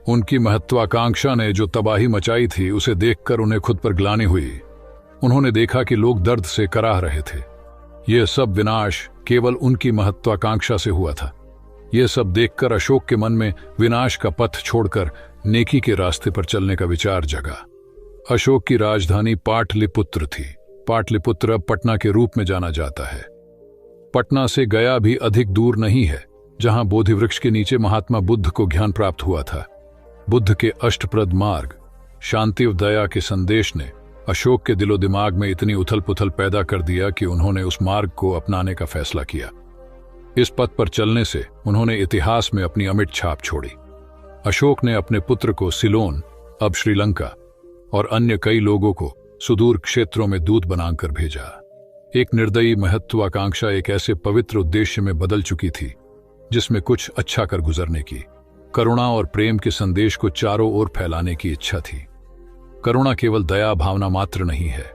उनकी महत्वाकांक्षा ने जो तबाही मचाई थी, उसे देखकर उन्हें खुद पर ग्लानि हुई। उन्होंने देखा कि लोग दर्द से कराह रहे थे। यह सब विनाश केवल उनकी महत्वाकांक्षा से हुआ था। यह सब देखकर अशोक के मन में विनाश का पथ छोड़कर नेकी के रास्ते पर चलने का विचार जगा। अशोक की राजधानी पाटलिपुत्र थी। पाटलिपुत्र अब पटना के रूप में जाना जाता है। पटना से गया भी अधिक दूर नहीं है, जहां बोधि वृक्ष के नीचे महात्मा बुद्ध को ज्ञान प्राप्त हुआ था। बुद्ध के अष्टप्रद मार्ग, शांति और दया के संदेश ने अशोक के दिलो दिमाग में इतनी उथल पुथल पैदा कर दिया कि उन्होंने उस मार्ग को अपनाने का फैसला किया। इस पथ पर चलने से उन्होंने इतिहास में अपनी अमिट छाप छोड़ी। अशोक ने अपने पुत्र को सिलोन, अब श्रीलंका, और अन्य कई लोगों को सुदूर क्षेत्रों में दूत बनाकर भेजा। एक निर्दयी महत्वाकांक्षा एक ऐसे पवित्र उद्देश्य में बदल चुकी थी जिसमें कुछ अच्छा कर गुजरने की, करुणा और प्रेम के संदेश को चारों ओर फैलाने की इच्छा थी। करुणा केवल दया भावना मात्र नहीं है,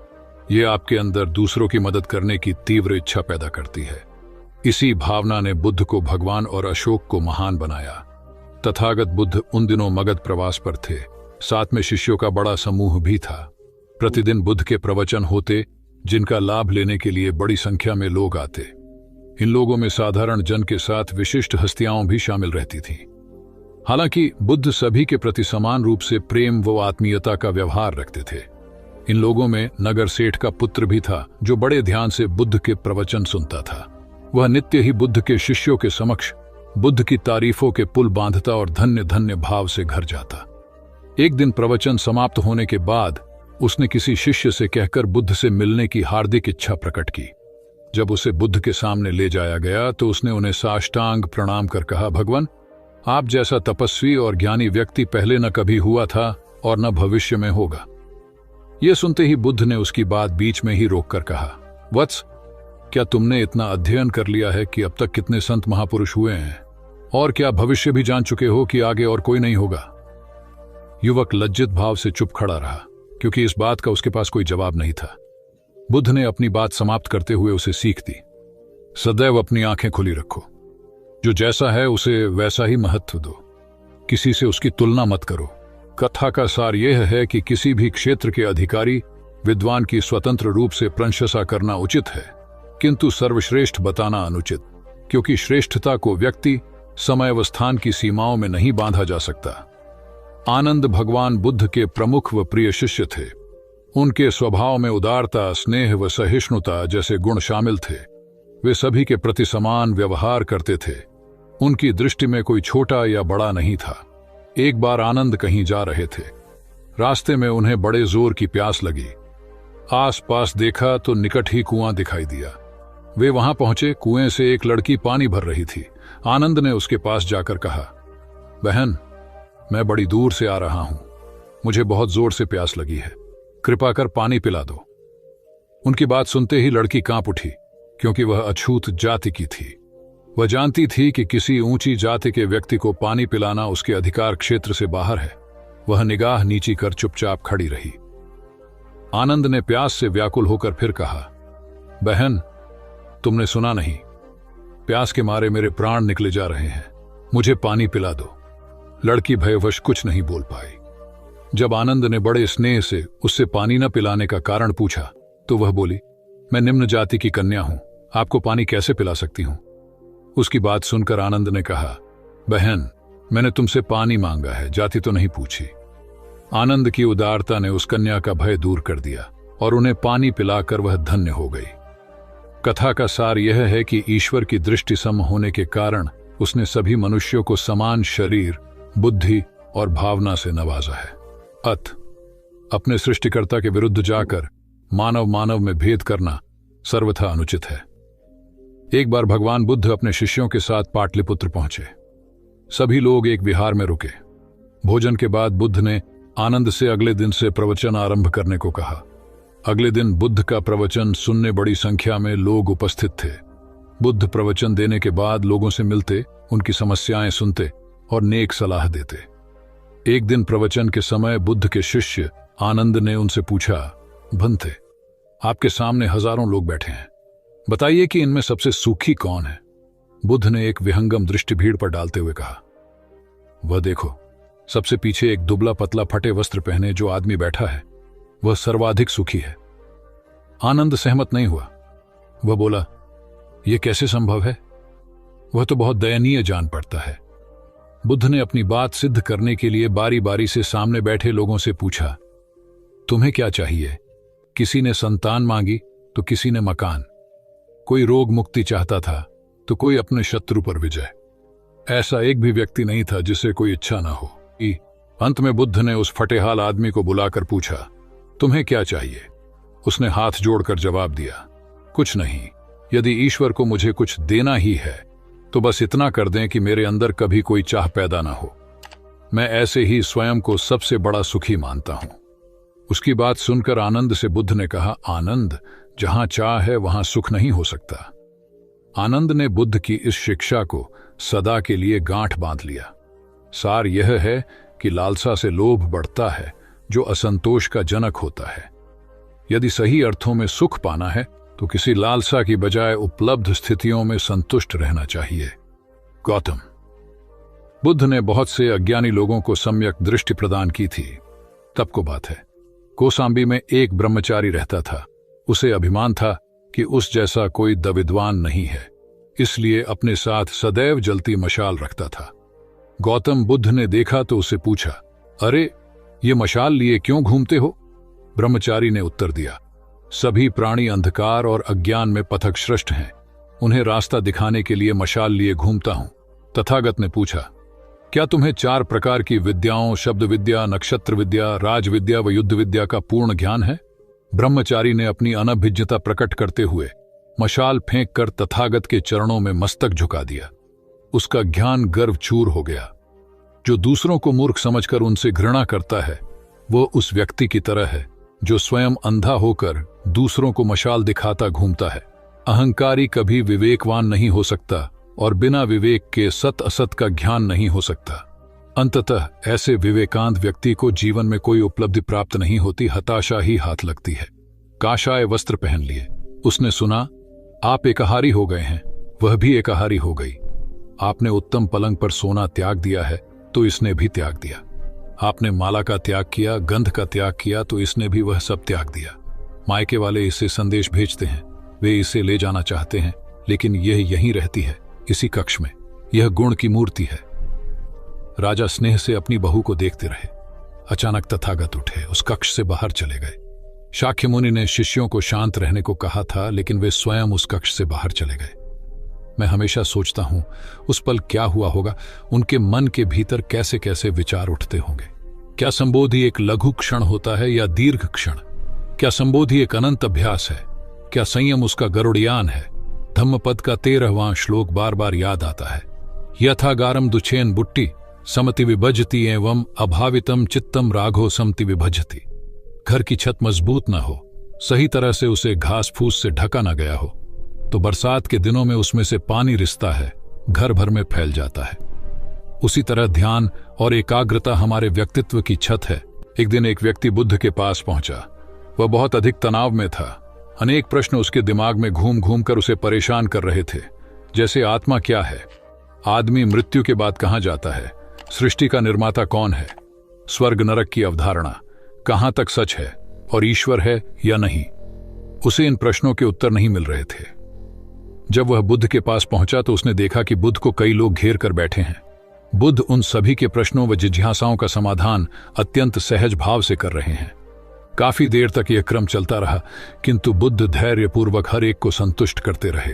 यह आपके अंदर दूसरों की मदद करने की तीव्र इच्छा पैदा करती है। इसी भावना ने बुद्ध को भगवान और अशोक को महान बनाया। तथागत बुद्ध उन दिनों मगध प्रवास पर थे। साथ में शिष्यों का बड़ा समूह भी था। प्रतिदिन बुद्ध के प्रवचन होते, जिनका लाभ लेने के लिए बड़ी संख्या में लोग आते। इन लोगों में साधारण जन के साथ विशिष्ट हस्तियां भी शामिल रहती थीं। हालांकि बुद्ध सभी के प्रति समान रूप से प्रेम व आत्मीयता का व्यवहार रखते थे। इन लोगों में नगर सेठ का पुत्र भी था, जो बड़े ध्यान से बुद्ध के प्रवचन सुनता था। वह नित्य ही बुद्ध के शिष्यों के समक्ष बुद्ध की तारीफों के पुल बांधता और धन्य धन्य भाव से घर जाता। एक दिन प्रवचन समाप्त होने के बाद उसने किसी शिष्य से कहकर बुद्ध से मिलने की हार्दिक इच्छा प्रकट की। जब उसे बुद्ध के सामने ले जाया गया तो उसने उन्हें साष्टांग प्रणाम कर कहा, भगवान, आप जैसा तपस्वी और ज्ञानी व्यक्ति पहले न कभी हुआ था और न भविष्य में होगा। यह सुनते ही बुद्ध ने उसकी बात बीच में ही रोककर कहा, वत्स, क्या तुमने इतना अध्ययन कर लिया है कि अब तक कितने संत महापुरुष हुए हैं, और क्या भविष्य भी जान चुके हो कि आगे और कोई नहीं होगा? युवक लज्जित भाव से चुप खड़ा रहा, क्योंकि इस बात का उसके पास कोई जवाब नहीं था। बुद्ध ने अपनी बात समाप्त करते हुए उसे सीख दी, सदैव अपनी आंखें खुली रखो। जो जैसा है उसे वैसा ही महत्व दो। किसी से उसकी तुलना मत करो। कथा का सार यह है कि किसी भी क्षेत्र के अधिकारी विद्वान की स्वतंत्र रूप से प्रशंसा करना उचित है, किंतु सर्वश्रेष्ठ बताना अनुचित, क्योंकि श्रेष्ठता को व्यक्ति, समय व स्थान की सीमाओं में नहीं बांधा जा सकता। आनंद भगवान बुद्ध के प्रमुख व प्रिय शिष्य थे। उनके स्वभाव में उदारता, स्नेह व सहिष्णुता जैसे गुण शामिल थे। वे सभी के प्रति समान व्यवहार करते थे। उनकी दृष्टि में कोई छोटा या बड़ा नहीं था। एक बार आनंद कहीं जा रहे थे। रास्ते में उन्हें बड़े जोर की प्यास लगी। आसपास देखा तो निकट ही कुआं दिखाई दिया। वे वहां पहुंचे। कुएं से एक लड़की पानी भर रही थी। आनंद ने उसके पास जाकर कहा, बहन, मैं बड़ी दूर से आ रहा हूं, मुझे बहुत जोर से प्यास लगी है, कृपा कर पानी पिला दो। उनकी बात सुनते ही लड़की कांप उठी, क्योंकि वह अछूत जाति की थी। वह जानती थी कि किसी ऊंची जाति के व्यक्ति को पानी पिलाना उसके अधिकार क्षेत्र से बाहर है। वह निगाह नीची कर चुपचाप खड़ी रही। आनंद ने प्यास से व्याकुल होकर फिर कहा, बहन, तुमने सुना नहीं, प्यास के मारे मेरे प्राण निकले जा रहे हैं, मुझे पानी पिला दो। लड़की भयवश कुछ नहीं बोल पाई। जब आनंद ने बड़े स्नेह से उससे पानी न पिलाने का कारण पूछा तो वह बोली, मैं निम्न जाति की कन्या हूं, आपको पानी कैसे पिला सकती हूं। उसकी बात सुनकर आनंद ने कहा, बहन, मैंने तुमसे पानी मांगा है, जाति तो नहीं पूछी। आनंद की उदारता ने उस कन्या का भय दूर कर दिया और उन्हें पानी पिलाकर वह धन्य हो गई। कथा का सार यह है कि ईश्वर की दृष्टि सम होने के कारण उसने सभी मनुष्यों को समान शरीर, बुद्धि और भावना से नवाजा है। अपने सृष्टिकर्ता के विरुद्ध जाकर मानव मानव में भेद करना सर्वथा अनुचित है। एक बार भगवान बुद्ध अपने शिष्यों के साथ पाटलिपुत्र पहुंचे। सभी लोग एक विहार में रुके। भोजन के बाद बुद्ध ने आनंद से अगले दिन से प्रवचन आरंभ करने को कहा। अगले दिन बुद्ध का प्रवचन सुनने बड़ी संख्या में लोग उपस्थित थे। बुद्ध प्रवचन देने के बाद लोगों से मिलते, उनकी समस्याएं सुनते और नेक सलाह देते। एक दिन प्रवचन के समय बुद्ध के शिष्य आनंद ने उनसे पूछा, भंते, आपके सामने हजारों लोग बैठे हैं, बताइए कि इनमें सबसे सुखी कौन है। बुद्ध ने एक विहंगम दृष्टि भीड़ पर डालते हुए कहा, वह देखो, सबसे पीछे एक दुबला पतला फटे वस्त्र पहने जो आदमी बैठा है, वह सर्वाधिक सुखी है। आनंद सहमत नहीं हुआ। वह बोला, यह कैसे संभव है, वह तो बहुत दयनीय जान पड़ता है। बुद्ध ने अपनी बात सिद्ध करने के लिए बारी बारी से सामने बैठे लोगों से पूछा, तुम्हें क्या चाहिए। किसी ने संतान मांगी तो किसी ने मकान, कोई रोग मुक्ति चाहता था तो कोई अपने शत्रु पर विजय। ऐसा एक भी व्यक्ति नहीं था जिसे कोई इच्छा ना हो। अंत में बुद्ध ने उस फटेहाल आदमी को बुलाकर पूछा, तुम्हें क्या चाहिए। उसने हाथ जोड़कर जवाब दिया, कुछ नहीं, यदि ईश्वर को मुझे कुछ देना ही है तो बस इतना कर दें कि मेरे अंदर कभी कोई चाह पैदा ना हो। मैं ऐसे ही स्वयं को सबसे बड़ा सुखी मानता हूं। उसकी बात सुनकर आनंद से बुद्ध ने कहा, आनंद, जहां चाह है वहां सुख नहीं हो सकता। आनंद ने बुद्ध की इस शिक्षा को सदा के लिए गांठ बांध लिया। सार यह है कि लालसा से लोभ बढ़ता है, जो असंतोष का जनक होता है। यदि सही अर्थों में सुख पाना है तो किसी लालसा की बजाय उपलब्ध स्थितियों में संतुष्ट रहना चाहिए। गौतम बुद्ध ने बहुत से अज्ञानी लोगों को सम्यक दृष्टि प्रदान की थी। तब को बात है, कौसाम्बी में एक ब्रह्मचारी रहता था। उसे अभिमान था कि उस जैसा कोई दविद्वान नहीं है, इसलिए अपने साथ सदैव जलती मशाल रखता था। गौतम बुद्ध ने देखा तो उससे पूछा, अरे, ये मशाल लिए क्यों घूमते हो। ब्रह्मचारी ने उत्तर दिया, सभी प्राणी अंधकार और अज्ञान में पथश्रष्ट हैं, उन्हें रास्ता दिखाने के लिए मशाल लिए घूमता हूं। तथागत ने पूछा, क्या तुम्हें 4 प्रकार की विद्याओं, शब्द विद्या, नक्षत्र विद्या, राज विद्या व युद्ध विद्या का पूर्ण ज्ञान है। ब्रह्मचारी ने अपनी अनभिज्ञता प्रकट करते हुए मशाल फेंक कर तथागत के चरणों में मस्तक झुका दिया। उसका ज्ञान गर्व चूर हो गया। जो दूसरों को मूर्ख समझकर उनसे घृणा करता है, वो उस व्यक्ति की तरह है जो स्वयं अंधा होकर दूसरों को मशाल दिखाता घूमता है। अहंकारी कभी विवेकवान नहीं हो सकता और बिना विवेक के सत असत का ज्ञान नहीं हो सकता। अंततः ऐसे विवेकांत व्यक्ति को जीवन में कोई उपलब्धि प्राप्त नहीं होती, हताशा ही हाथ लगती है। काशाय वस्त्र पहन लिए। उसने सुना, आप एकाहारी हो गए हैं, वह भी एकाहारी हो गई। आपने उत्तम पलंग पर सोना त्याग दिया है तो इसने भी त्याग दिया। आपने माला का त्याग किया, गंध का त्याग किया, तो इसने भी वह सब त्याग दिया। मायके वाले इसे संदेश भेजते हैं, वे इसे ले जाना चाहते हैं, लेकिन यह यहीं रहती है, इसी कक्ष में। यह गुण की मूर्ति है। राजा स्नेह से अपनी बहू को देखते रहे। अचानक तथागत उठे, उस कक्ष से बाहर चले गए। शाक्य मुनि ने शिष्यों को शांत रहने को कहा था, लेकिन वे स्वयं उस कक्ष से बाहर चले गए। मैं हमेशा सोचता हूं उस पल क्या हुआ होगा, उनके मन के भीतर कैसे कैसे विचार उठते होंगे। क्या संबोधि एक लघु क्षण होता है या दीर्घ क्षण? क्या संबोधि एक अनंत अभ्यास है? क्या संयम उसका गरुड़यान है? धम्मपद का 13वां श्लोक बार बार याद आता है। यथागारम दुछेन बुट्टी समति विभजति एवं अभावितम चित्तम राघो समति विभजति। घर की छत मजबूत न हो, सही तरह से उसे घास फूस से ढका न गया हो, तो बरसात के दिनों में उसमें से पानी रिसता है, घर भर में फैल जाता है। उसी तरह ध्यान और एकाग्रता हमारे व्यक्तित्व की छत है। एक दिन एक व्यक्ति बुद्ध के पास पहुंचा। वह बहुत अधिक तनाव में था। अनेक प्रश्न उसके दिमाग में घूम घूम कर उसे परेशान कर रहे थे, जैसे आत्मा क्या है, आदमी मृत्यु के बाद कहां जाता है, सृष्टि का निर्माता कौन है, स्वर्ग नरक की अवधारणा कहां तक सच है, और ईश्वर है या नहीं। उसे इन प्रश्नों के उत्तर नहीं मिल रहे थे। जब वह बुद्ध के पास पहुंचा तो उसने देखा कि बुद्ध को कई लोग घेर कर बैठे हैं। बुद्ध उन सभी के प्रश्नों व जिज्ञासाओं का समाधान अत्यंत सहज भाव से कर रहे हैं। काफी देर तक यह क्रम चलता रहा, किंतु बुद्ध धैर्यपूर्वक हर एक को संतुष्ट करते रहे।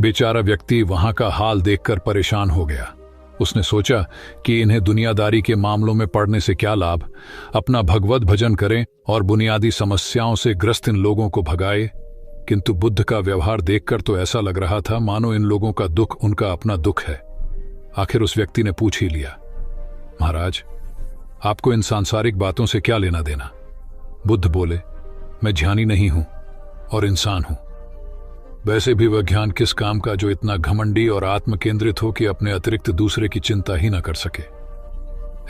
बेचारा व्यक्ति वहां का हाल देखकर परेशान हो गया। उसने सोचा कि इन्हें दुनियादारी के मामलों में पड़ने से क्या लाभ, अपना भगवत भजन करें और बुनियादी समस्याओं से ग्रस्त इन लोगों को भगाए। किंतु बुद्ध का व्यवहार देखकर तो ऐसा लग रहा था मानो इन लोगों का दुख उनका अपना दुख है। आखिर उस व्यक्ति ने पूछ ही लिया, महाराज, आपको इन सांसारिक बातों से क्या लेना देना? बुद्ध बोले, मैं ज्ञानी नहीं हूं और इंसान हूं। वैसे भी वह ज्ञान किस काम का जो इतना घमंडी और आत्म केंद्रित हो कि अपने अतिरिक्त दूसरे की चिंता ही न कर सके।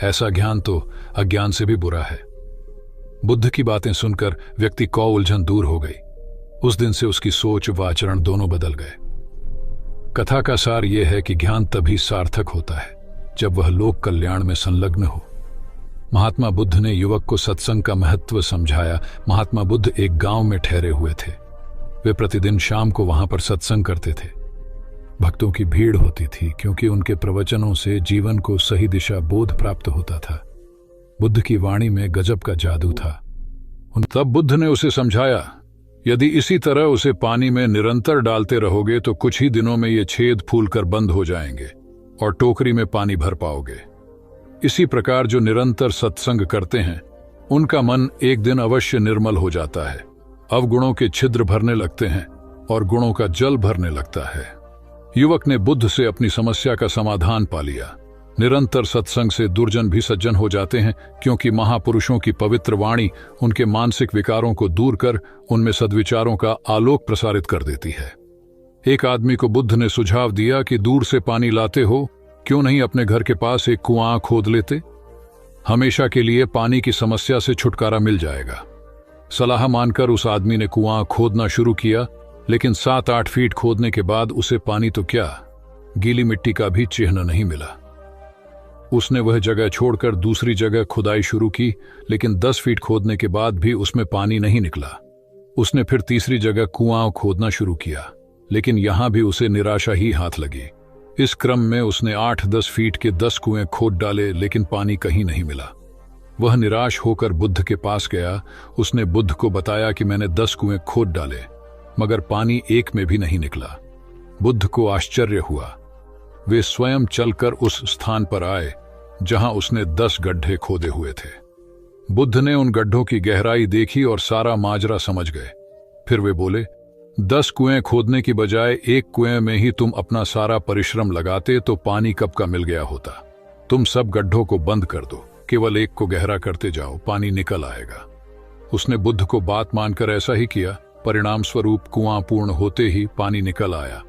ऐसा ज्ञान तो अज्ञान से भी बुरा है। बुद्ध की बातें सुनकर व्यक्ति को उलझन दूर हो गई। उस दिन से उसकी सोच व आचरण दोनों बदल गए। कथा का सार यह है कि ज्ञान तभी सार्थक होता है जब वह लोक कल्याण में संलग्न हो। महात्मा बुद्ध ने युवक को सत्संग का महत्व समझाया। महात्मा बुद्ध एक गांव में ठहरे हुए थे। वे प्रतिदिन शाम को वहां पर सत्संग करते थे। भक्तों की भीड़ होती थी, क्योंकि उनके प्रवचनों से जीवन को सही दिशा बोध प्राप्त होता था। बुद्ध की वाणी में गजब का जादू था। तब बुद्ध ने उसे समझाया, यदि इसी तरह उसे पानी में निरंतर डालते रहोगे तो कुछ ही दिनों में ये छेद फूलकर बंद हो जाएंगे और टोकरी में पानी भर पाओगे। इसी प्रकार जो निरंतर सत्संग करते हैं उनका मन एक दिन अवश्य निर्मल हो जाता है। अवगुणों के छिद्र भरने लगते हैं और गुणों का जल भरने लगता है। युवक ने बुद्ध से अपनी समस्या का समाधान पा लिया। निरंतर सत्संग से दुर्जन भी सज्जन हो जाते हैं, क्योंकि महापुरुषों की पवित्र वाणी उनके मानसिक विकारों को दूर कर उनमें सद्विचारों का आलोक प्रसारित कर देती है। एक आदमी को बुद्ध ने सुझाव दिया कि दूर से पानी लाते हो, क्यों नहीं अपने घर के पास एक कुआं खोद लेते? हमेशा के लिए पानी की समस्या से छुटकारा मिल जाएगा। सलाह मानकर उस आदमी ने कुआं खोदना शुरू किया, लेकिन 7-8 फीट खोदने के बाद उसे पानी तो क्या, गीली मिट्टी का भी चिन्ह नहीं मिला। उसने वह जगह छोड़कर दूसरी जगह खुदाई शुरू की, लेकिन 10 फीट खोदने के बाद भी उसमें पानी नहीं निकला। उसने फिर तीसरी जगह कुआं खोदना शुरू किया, लेकिन यहां भी उसे निराशा ही हाथ लगी। इस क्रम में उसने 8-10 फीट के 10 कुएं खोद डाले, लेकिन पानी कहीं नहीं मिला। वह निराश होकर बुद्ध के पास गया। उसने बुद्ध को बताया कि मैंने 10 कुएं खोद डाले, मगर पानी एक में भी नहीं निकला। बुद्ध को आश्चर्य हुआ। वे स्वयं चलकर उस स्थान पर आए जहां उसने 10 गड्ढे खोदे हुए थे। बुद्ध ने उन गड्ढों की गहराई देखी और सारा माजरा समझ गए। फिर वे बोले, 10 कुएं खोदने की बजाय एक कुएं में ही तुम अपना सारा परिश्रम लगाते तो पानी कब का मिल गया होता। तुम सब गड्ढों को बंद कर दो, केवल एक को गहरा करते जाओ, पानी निकल आएगा। उसने बुद्ध को बात मानकर ऐसा ही किया। परिणाम स्वरूप कुआं पूर्ण होते ही पानी निकल आया।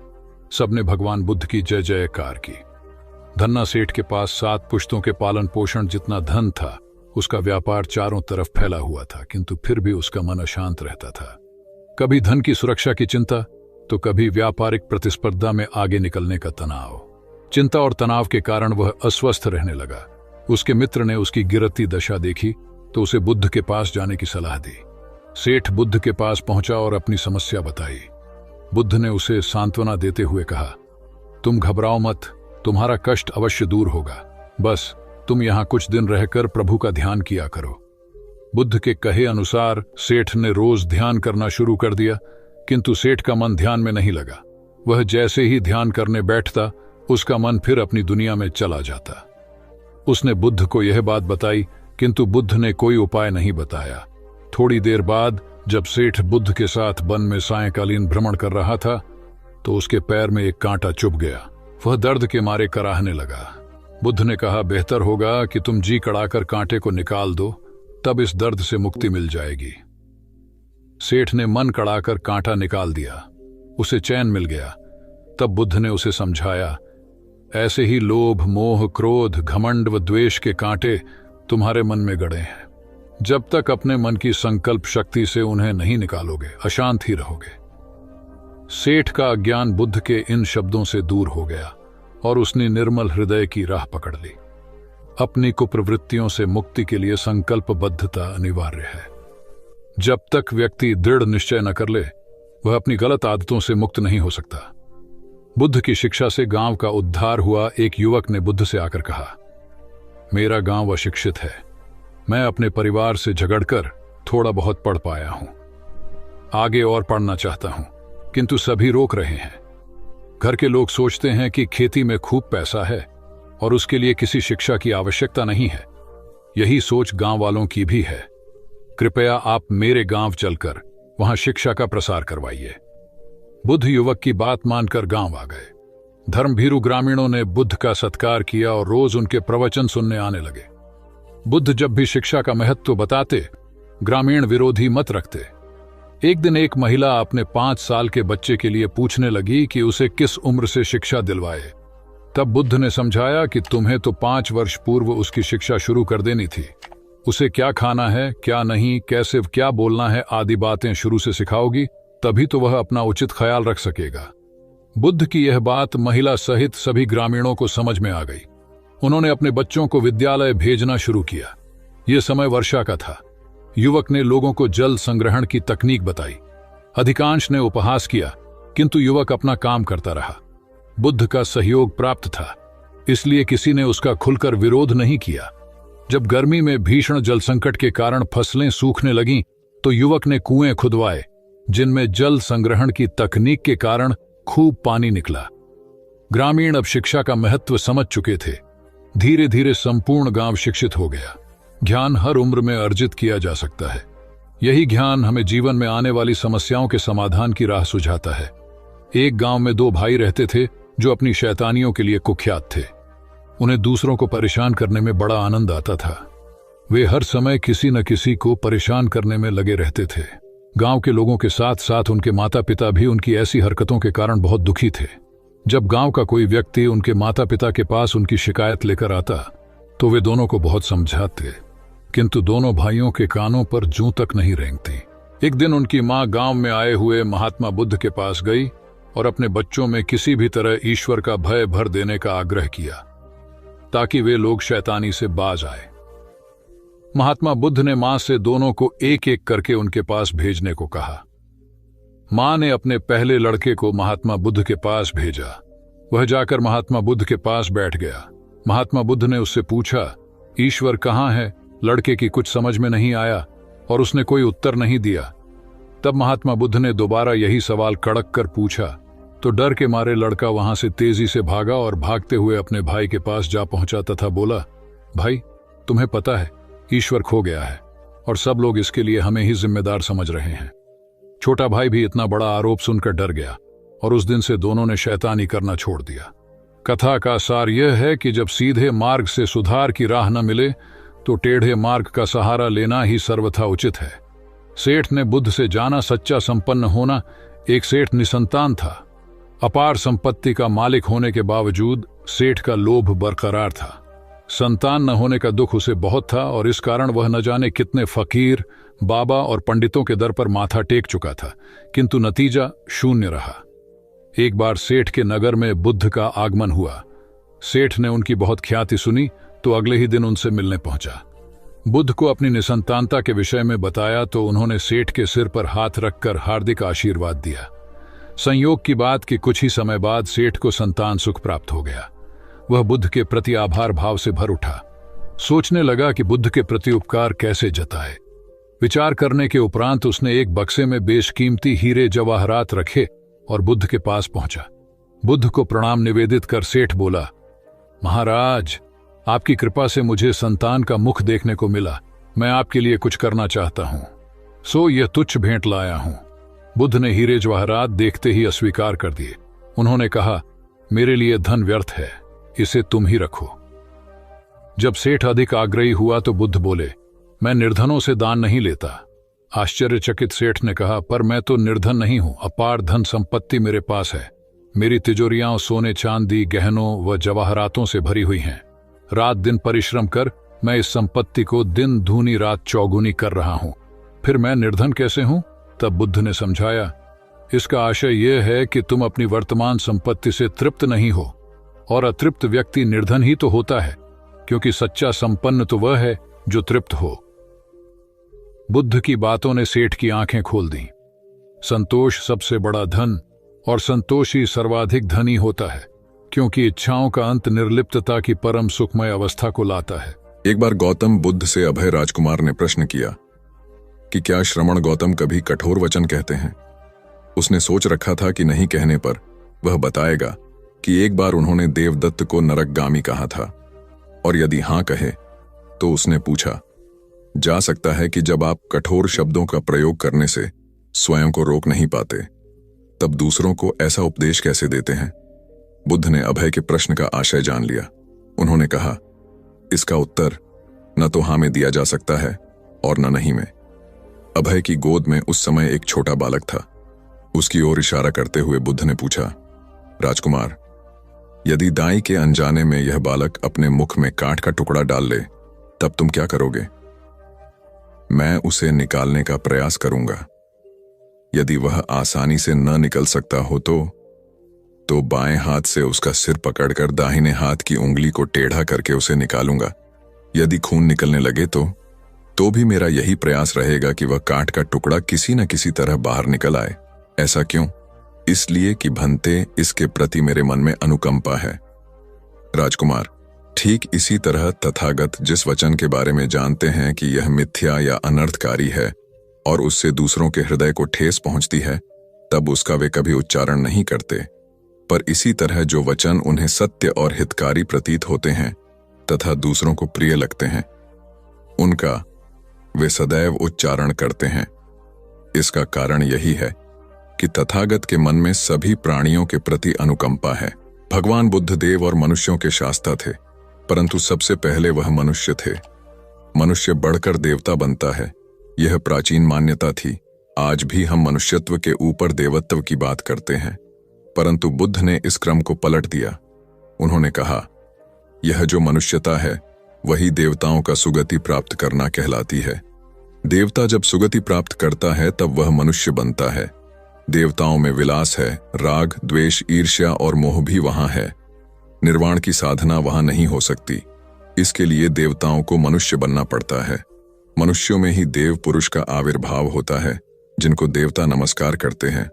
सबने भगवान बुद्ध की जय जयकार की। धन्ना सेठ के पास 7 पुश्तों के पालन पोषण जितना धन था। उसका व्यापार चारों तरफ फैला हुआ था, किंतु फिर भी उसका मन अशांत रहता था। कभी धन की सुरक्षा की चिंता, तो कभी व्यापारिक प्रतिस्पर्धा में आगे निकलने का तनाव। चिंता और तनाव के कारण वह अस्वस्थ रहने लगा। उसके मित्र ने उसकी गिरती दशा देखी तो उसे बुद्ध के पास जाने की सलाह दी। सेठ बुद्ध के पास पहुंचा और अपनी समस्या बताई। बुद्ध ने उसे सांत्वना देते हुए कहा, तुम घबराओ मत, तुम्हारा कष्ट अवश्य दूर होगा, बस तुम यहां कुछ दिन रहकर प्रभु का ध्यान किया करो। बुद्ध के कहे अनुसार सेठ ने रोज ध्यान करना शुरू कर दिया, किंतु सेठ का मन ध्यान में नहीं लगा। वह जैसे ही ध्यान करने बैठता, उसका मन फिर अपनी दुनिया में चला जाता। उसने बुद्ध को यह बात बताई, किंतु बुद्ध ने कोई उपाय नहीं बताया। थोड़ी देर बाद जब सेठ बुद्ध के साथ वन में सायंकालीन भ्रमण कर रहा था, तो उसके पैर में एक कांटा चुभ गया। वह दर्द के मारे कराहने लगा। बुद्ध ने कहा, बेहतर होगा कि तुम जी कड़ाकर कांटे को निकाल दो, तब इस दर्द से मुक्ति मिल जाएगी। सेठ ने मन कड़ाकर कांटा निकाल दिया, उसे चैन मिल गया। तब बुद्ध ने उसे समझाया, ऐसे ही लोभ, मोह, क्रोध, घमंड व द्वेष के कांटे तुम्हारे मन में गड़े हैं। जब तक अपने मन की संकल्प शक्ति से उन्हें नहीं निकालोगे, अशांत ही रहोगे। सेठ का अज्ञान बुद्ध के इन शब्दों से दूर हो गया और उसने निर्मल हृदय की राह पकड़ ली। अपनी कुप्रवृत्तियों से मुक्ति के लिए संकल्पबद्धता अनिवार्य है। जब तक व्यक्ति दृढ़ निश्चय न कर ले, वह अपनी गलत आदतों से मुक्त नहीं हो सकता। बुद्ध की शिक्षा से गांव का उद्धार हुआ। एक युवक ने बुद्ध से आकर कहा, मेरा गांव अशिक्षित है, मैं अपने परिवार से झगड़कर थोड़ा बहुत पढ़ पाया हूं। आगे और पढ़ना चाहता हूं, किंतु सभी रोक रहे हैं। घर के लोग सोचते हैं कि खेती में खूब पैसा है और उसके लिए किसी शिक्षा की आवश्यकता नहीं है। यही सोच गांव वालों की भी है। कृपया आप मेरे गांव चलकर वहां शिक्षा का प्रसार करवाइए। बुद्ध युवक की बात मानकर गांव आ गए। धर्मभीरू ग्रामीणों ने बुद्ध का सत्कार किया और रोज उनके प्रवचन सुनने आने लगे। बुद्ध जब भी शिक्षा का महत्व बताते, ग्रामीण विरोधी मत रखते। एक दिन एक महिला अपने 5 साल के बच्चे के लिए पूछने लगी कि उसे किस उम्र से शिक्षा दिलवाए। तब बुद्ध ने समझाया कि तुम्हें तो 5 वर्ष पूर्व उसकी शिक्षा शुरू कर देनी थी। उसे क्या खाना है, क्या नहीं, कैसे क्या बोलना है आदि बातें शुरू से सिखाओगी, तभी तो वह अपना उचित ख्याल रख सकेगा। बुद्ध की यह बात महिला सहित सभी ग्रामीणों को समझ में आ गई। उन्होंने अपने बच्चों को विद्यालय भेजना शुरू किया। यह समय वर्षा का था। युवक ने लोगों को जल संग्रहण की तकनीक बताई। अधिकांश ने उपहास किया, किंतु युवक अपना काम करता रहा। बुद्ध का सहयोग प्राप्त था, इसलिए किसी ने उसका खुलकर विरोध नहीं किया। जब गर्मी में भीषण जल संकट के कारण फसलें सूखने लगीं, तो युवक ने कुएं खुदवाए, जिनमें जल संग्रहण की तकनीक के कारण खूब पानी निकला। ग्रामीण अब शिक्षा का महत्व समझ चुके थे। धीरे धीरे संपूर्ण गांव शिक्षित हो गया। ज्ञान हर उम्र में अर्जित किया जा सकता है। यही ज्ञान हमें जीवन में आने वाली समस्याओं के समाधान की राह सुझाता है। एक गांव में 2 भाई रहते थे जो अपनी शैतानियों के लिए कुख्यात थे। उन्हें दूसरों को परेशान करने में बड़ा आनंद आता था। वे हर समय किसी न किसी को परेशान करने में लगे रहते थे। गांव के लोगों के साथ साथ उनके माता पिता भी उनकी ऐसी हरकतों के कारण बहुत दुखी थे। जब गांव का कोई व्यक्ति उनके माता पिता के पास उनकी शिकायत लेकर आता, तो वे दोनों को बहुत समझाते, किंतु दोनों भाइयों के कानों पर जूं तक नहीं रेंगती। एक दिन उनकी मां गांव में आए हुए महात्मा बुद्ध के पास गई और अपने बच्चों में किसी भी तरह ईश्वर का भय भर देने का आग्रह किया, ताकि वे लोग शैतानी से बाज आए। महात्मा बुद्ध ने मां से दोनों को एक एक करके उनके पास भेजने को कहा। मां ने अपने पहले लड़के को महात्मा बुद्ध के पास भेजा। वह जाकर महात्मा बुद्ध के पास बैठ गया। महात्मा बुद्ध ने उससे पूछा, ईश्वर कहाँ है? लड़के की कुछ समझ में नहीं आया और उसने कोई उत्तर नहीं दिया। तब महात्मा बुद्ध ने दोबारा यही सवाल कड़क कर पूछा, तो डर के मारे लड़का वहां से तेजी से भागा और भागते हुए अपने भाई के पास जा पहुंचा तथा बोला, भाई, तुम्हें पता है ईश्वर खो गया है और सब लोग इसके लिए हमें ही जिम्मेदार समझ रहे हैं। छोटा भाई भी इतना बड़ा आरोप सुनकर डर गया और उस दिन से दोनों ने शैतानी करना छोड़ दिया। कथा का सार यह है कि जब सीधे मार्ग से सुधार की राह न मिले, तो टेढ़े मार्ग का सहारा लेना ही सर्वथा उचित है। सेठ ने बुद्ध से जाना, सच्चा संपन्न होना। एक सेठ निसंतान था। अपार संपत्ति का मालिक होने के बावजूद सेठ का लोभ बरकरार था। संतान न होने का दुख उसे बहुत था और इस कारण वह न जाने कितने फकीर, बाबा और पंडितों के दर पर माथा टेक चुका था, किंतु नतीजा शून्य रहा। एक बार सेठ के नगर में बुद्ध का आगमन हुआ। सेठ ने उनकी बहुत ख्याति सुनी तो अगले ही दिन उनसे मिलने पहुंचा। बुद्ध को अपनी निसंतानता के विषय में बताया तो उन्होंने सेठ के सिर पर हाथ रखकर हार्दिक आशीर्वाद दिया। संयोग की बात कि कुछ ही समय बाद सेठ को संतान सुख प्राप्त हो गया। वह बुद्ध के प्रति आभार भाव से भर उठा। सोचने लगा कि बुद्ध के प्रति उपकार कैसे जताए। विचार करने के उपरांत उसने एक बक्से में बेशकीमती हीरे जवाहरात रखे और बुद्ध के पास पहुंचा। बुद्ध को प्रणाम निवेदित कर सेठ बोला, महाराज, आपकी कृपा से मुझे संतान का मुख देखने को मिला। मैं आपके लिए कुछ करना चाहता हूं, सो यह तुच्छ भेंट लाया हूं। बुद्ध ने हीरे जवाहरात देखते ही अस्वीकार कर दिए। उन्होंने कहा, मेरे लिए धन व्यर्थ है, इसे तुम ही रखो। जब सेठ अधिक आग्रही हुआ तो बुद्ध बोले, मैं निर्धनों से दान नहीं लेता। आश्चर्यचकित सेठ ने कहा, पर मैं तो निर्धन नहीं हूं, अपार धन संपत्ति मेरे पास है। मेरी तिजोरियां सोने चांदी गहनों व जवाहरातों से भरी हुई हैं। रात दिन परिश्रम कर मैं इस संपत्ति को दिन दूनी रात चौगुनी कर रहा हूं, फिर मैं निर्धन कैसे हूं? तब बुद्ध ने समझाया, इसका आशय यह है कि तुम अपनी वर्तमान संपत्ति से तृप्त नहीं हो, और अतृप्त व्यक्ति निर्धन ही तो होता है, क्योंकि सच्चा संपन्न तो वह है जो तृप्त हो। बुद्ध की बातों ने सेठ की आंखें खोल दी। संतोष सबसे बड़ा धन और संतोषी सर्वाधिक धनी होता है, क्योंकि इच्छाओं का अंत निर्लिप्तता की परम सुखमय अवस्था को लाता है। एक बार गौतम बुद्ध से अभय राजकुमार ने प्रश्न किया कि क्या श्रमण गौतम कभी कठोर वचन कहते हैं। उसने सोच रखा था कि नहीं कहने पर वह बताएगा कि एक बार उन्होंने देवदत्त को नरकगामी कहा था, और यदि हां कहे तो उसने पूछा, जा सकता है कि जब आप कठोर शब्दों का प्रयोग करने से स्वयं को रोक नहीं पाते, तब दूसरों को ऐसा उपदेश कैसे देते हैं। बुद्ध ने अभय के प्रश्न का आशय जान लिया। उन्होंने कहा, इसका उत्तर न तो हां में दिया जा सकता है और न नहीं में। अभय की गोद में उस समय एक छोटा बालक था। उसकी ओर इशारा करते हुए बुद्ध ने पूछा, राजकुमार, यदि दाई के अनजाने में यह बालक अपने मुख में कांट का टुकड़ा डाल ले, तब तुम क्या करोगे। मैं उसे निकालने का प्रयास करूंगा। यदि वह आसानी से न निकल सकता हो तो बाएं हाथ से उसका सिर पकड़कर दाहिने हाथ की उंगली को टेढ़ा करके उसे निकालूंगा। यदि खून निकलने लगे तो भी मेरा यही प्रयास रहेगा कि वह कांट का टुकड़ा किसी न किसी तरह बाहर निकल आए। ऐसा क्यों? इसलिए कि भंते इसके प्रति मेरे मन में अनुकंपा है। राजकुमार, ठीक इसी तरह तथागत जिस वचन के बारे में जानते हैं कि यह मिथ्या या अनर्थकारी है और उससे दूसरों के हृदय को ठेस पहुंचती है, तब उसका वे कभी उच्चारण नहीं करते। पर इसी तरह जो वचन उन्हें सत्य और हितकारी प्रतीत होते हैं तथा दूसरों को प्रिय लगते हैं, उनका वे सदैव उच्चारण करते हैं। इसका कारण यही है कि तथागत के मन में सभी प्राणियों के प्रति अनुकंपा है। भगवान बुद्ध देव और मनुष्यों के शास्ता थे, परंतु सबसे पहले वह मनुष्य थे। मनुष्य बढ़कर देवता बनता है, यह प्राचीन मान्यता थी। आज भी हम मनुष्यत्व के ऊपर देवत्व की बात करते हैं, परंतु बुद्ध ने इस क्रम को पलट दिया। उन्होंने कहा, यह जो मनुष्यता है वही देवताओं का सुगति प्राप्त करना कहलाती है। देवता जब सुगति प्राप्त करता है तब वह मनुष्य बनता है। देवताओं में विलास है, राग द्वेष ईर्ष्या और मोह भी वहां है। निर्वाण की साधना वहां नहीं हो सकती। इसके लिए देवताओं को मनुष्य बनना पड़ता है। मनुष्यों में ही देव पुरुष का आविर्भाव होता है, जिनको देवता नमस्कार करते हैं।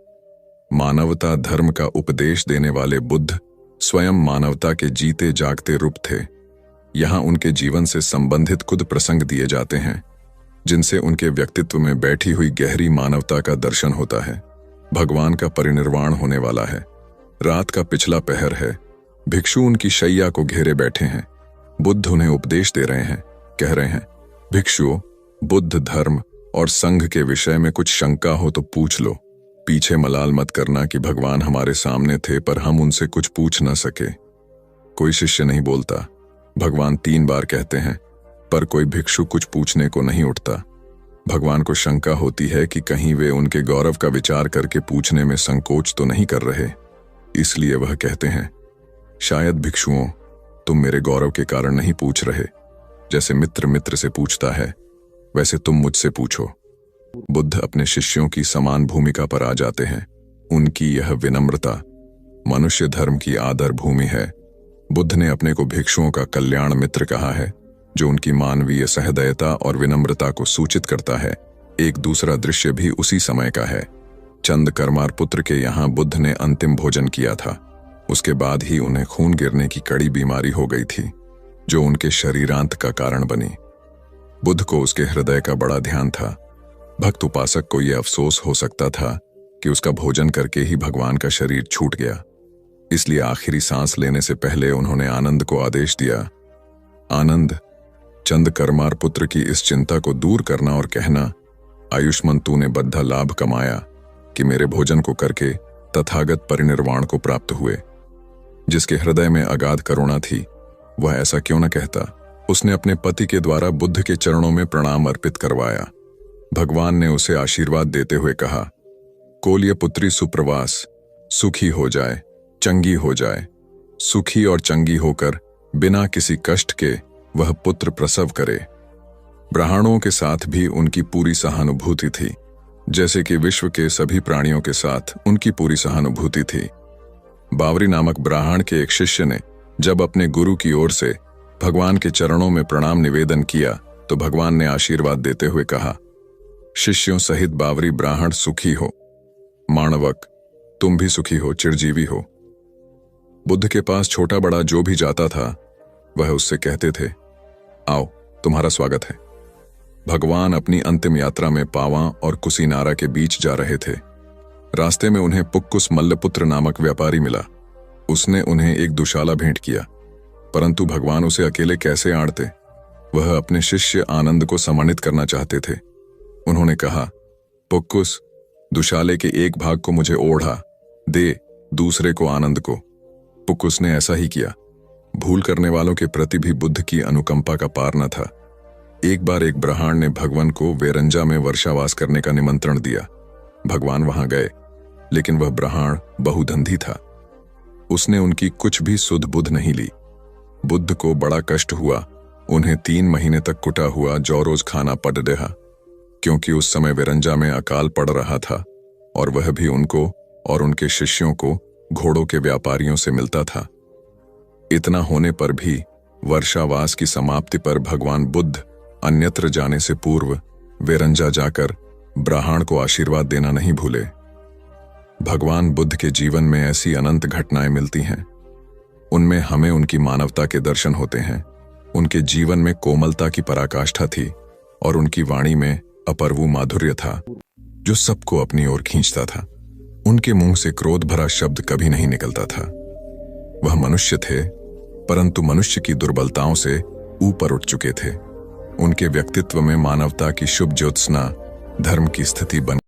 मानवता धर्म का उपदेश देने वाले बुद्ध स्वयं मानवता के जीते जागते रूप थे। यहाँ उनके जीवन से संबंधित कुछ प्रसंग दिए जाते हैं, जिनसे उनके व्यक्तित्व में बैठी हुई गहरी मानवता का दर्शन होता है। भगवान का परिनिर्वाण होने वाला है। रात का पिछला पहर है। भिक्षु उनकी शैया को घेरे बैठे हैं। बुद्ध उन्हें उपदेश दे रहे हैं। कह रहे हैं, भिक्षुओं, बुद्ध धर्म और संघ के विषय में कुछ शंका हो तो पूछ लो। पीछे मलाल मत करना कि भगवान हमारे सामने थे पर हम उनसे कुछ पूछ न सके। कोई शिष्य नहीं बोलता। भगवान 3 बार कहते हैं, पर कोई भिक्षु कुछ पूछने को नहीं उठता। भगवान को शंका होती है कि कहीं वे उनके गौरव का विचार करके पूछने में संकोच तो नहीं कर रहे। इसलिए वह कहते हैं, शायद भिक्षुओं, तुम मेरे गौरव के कारण नहीं पूछ रहे। जैसे मित्र मित्र से पूछता है, वैसे तुम मुझसे पूछो। बुद्ध अपने शिष्यों की समान भूमिका पर आ जाते हैं। उनकी यह विनम्रता मनुष्य धर्म की आदर भूमि है। बुद्ध ने अपने को भिक्षुओं का कल्याण मित्र कहा है, जो उनकी मानवीय सहृदयता और विनम्रता को सूचित करता है। एक दूसरा दृश्य भी उसी समय का है। चंद करमार पुत्र के यहाँ बुद्ध ने अंतिम भोजन किया था। उसके बाद ही उन्हें खून गिरने की कड़ी बीमारी हो गई थी, जो उनके शरीरांत का कारण बनी। बुद्ध को उसके हृदय का बड़ा ध्यान था। भक्त उपासक को यह अफसोस हो सकता था कि उसका भोजन करके ही भगवान का शरीर छूट गया। इसलिए आखिरी सांस लेने से पहले उन्होंने आनंद को आदेश दिया, आनंद, चंद करमार पुत्र की इस चिंता को दूर करना और कहना, आयुष्मान तूने बद्धा लाभ कमाया कि मेरे भोजन को करके तथागत परिनिर्वाण को प्राप्त हुए। जिसके हृदय में अगाध करुणा थी, वह ऐसा क्यों न कहता। उसने अपने पति के द्वारा बुद्ध के चरणों में प्रणाम अर्पित करवाया। भगवान ने उसे आशीर्वाद देते हुए कहा, कोल्य पुत्री सुप्रवास, सुखी हो जाए, चंगी हो जाए। सुखी और चंगी होकर बिना किसी कष्ट के वह पुत्र प्रसव करे। ब्राह्मणों के साथ भी उनकी पूरी सहानुभूति थी, जैसे कि विश्व के सभी प्राणियों के साथ उनकी पूरी सहानुभूति थी। बावरी नामक ब्राह्मण के एक शिष्य ने जब अपने गुरु की ओर से भगवान के चरणों में प्रणाम निवेदन किया, तो भगवान ने आशीर्वाद देते हुए कहा, शिष्यों सहित बावरी ब्राह्मण सुखी हो। माणवक, तुम भी सुखी हो, चिरजीवी हो। बुद्ध के पास छोटा बड़ा जो भी जाता था, वह उससे कहते थे, आओ, तुम्हारा स्वागत है। भगवान अपनी अंतिम यात्रा में पावा और कुसीनारा के बीच जा रहे थे। रास्ते में उन्हें पुक्कुस मल्लपुत्र नामक व्यापारी मिला। उसने उन्हें एक दुशाला भेंट किया, परंतु भगवान उसे अकेले कैसे आड़ते। वह अपने शिष्य आनंद को सम्मानित करना चाहते थे। उन्होंने कहा, पुक्कुस, दुशाले के एक भाग को मुझे ओढ़ा दे, दूसरे को आनंद को। पुक्कुस ने ऐसा ही किया। भूल करने वालों के प्रति भी बुद्ध की अनुकंपा का पार न था। एक बार एक ब्राह्मण ने भगवान को वेरंजा में वर्षावास करने का निमंत्रण दिया। भगवान वहां गए, लेकिन वह ब्राह्मण बहुधंधी था। उसने उनकी कुछ भी सुध बुध नहीं ली। बुद्ध को बड़ा कष्ट हुआ। उन्हें 3 महीने तक कुटा हुआ जौ रोज खाना पड़ रहा, क्योंकि उस समय वेरंजा में अकाल पड़ रहा था और वह भी उनको और उनके शिष्यों को घोड़ों के व्यापारियों से मिलता था। इतना होने पर भी वर्षावास की समाप्ति पर भगवान बुद्ध अन्यत्र जाने से पूर्व वेरंजा जाकर ब्राह्मण को आशीर्वाद देना नहीं भूले। भगवान बुद्ध के जीवन में ऐसी अनंत घटनाएं मिलती हैं। उनमें हमें उनकी मानवता के दर्शन होते हैं। उनके जीवन में कोमलता की पराकाष्ठा थी और उनकी वाणी में अपर्वु माधुर्य था, जो सबको अपनी ओर खींचता था। उनके मुंह से क्रोध भरा शब्द कभी नहीं निकलता था। वह मनुष्य थे, परंतु मनुष्य की दुर्बलताओं से ऊपर उठ चुके थे। उनके व्यक्तित्व में मानवता की शुभ ज्योत्सना धर्म की स्थिति बन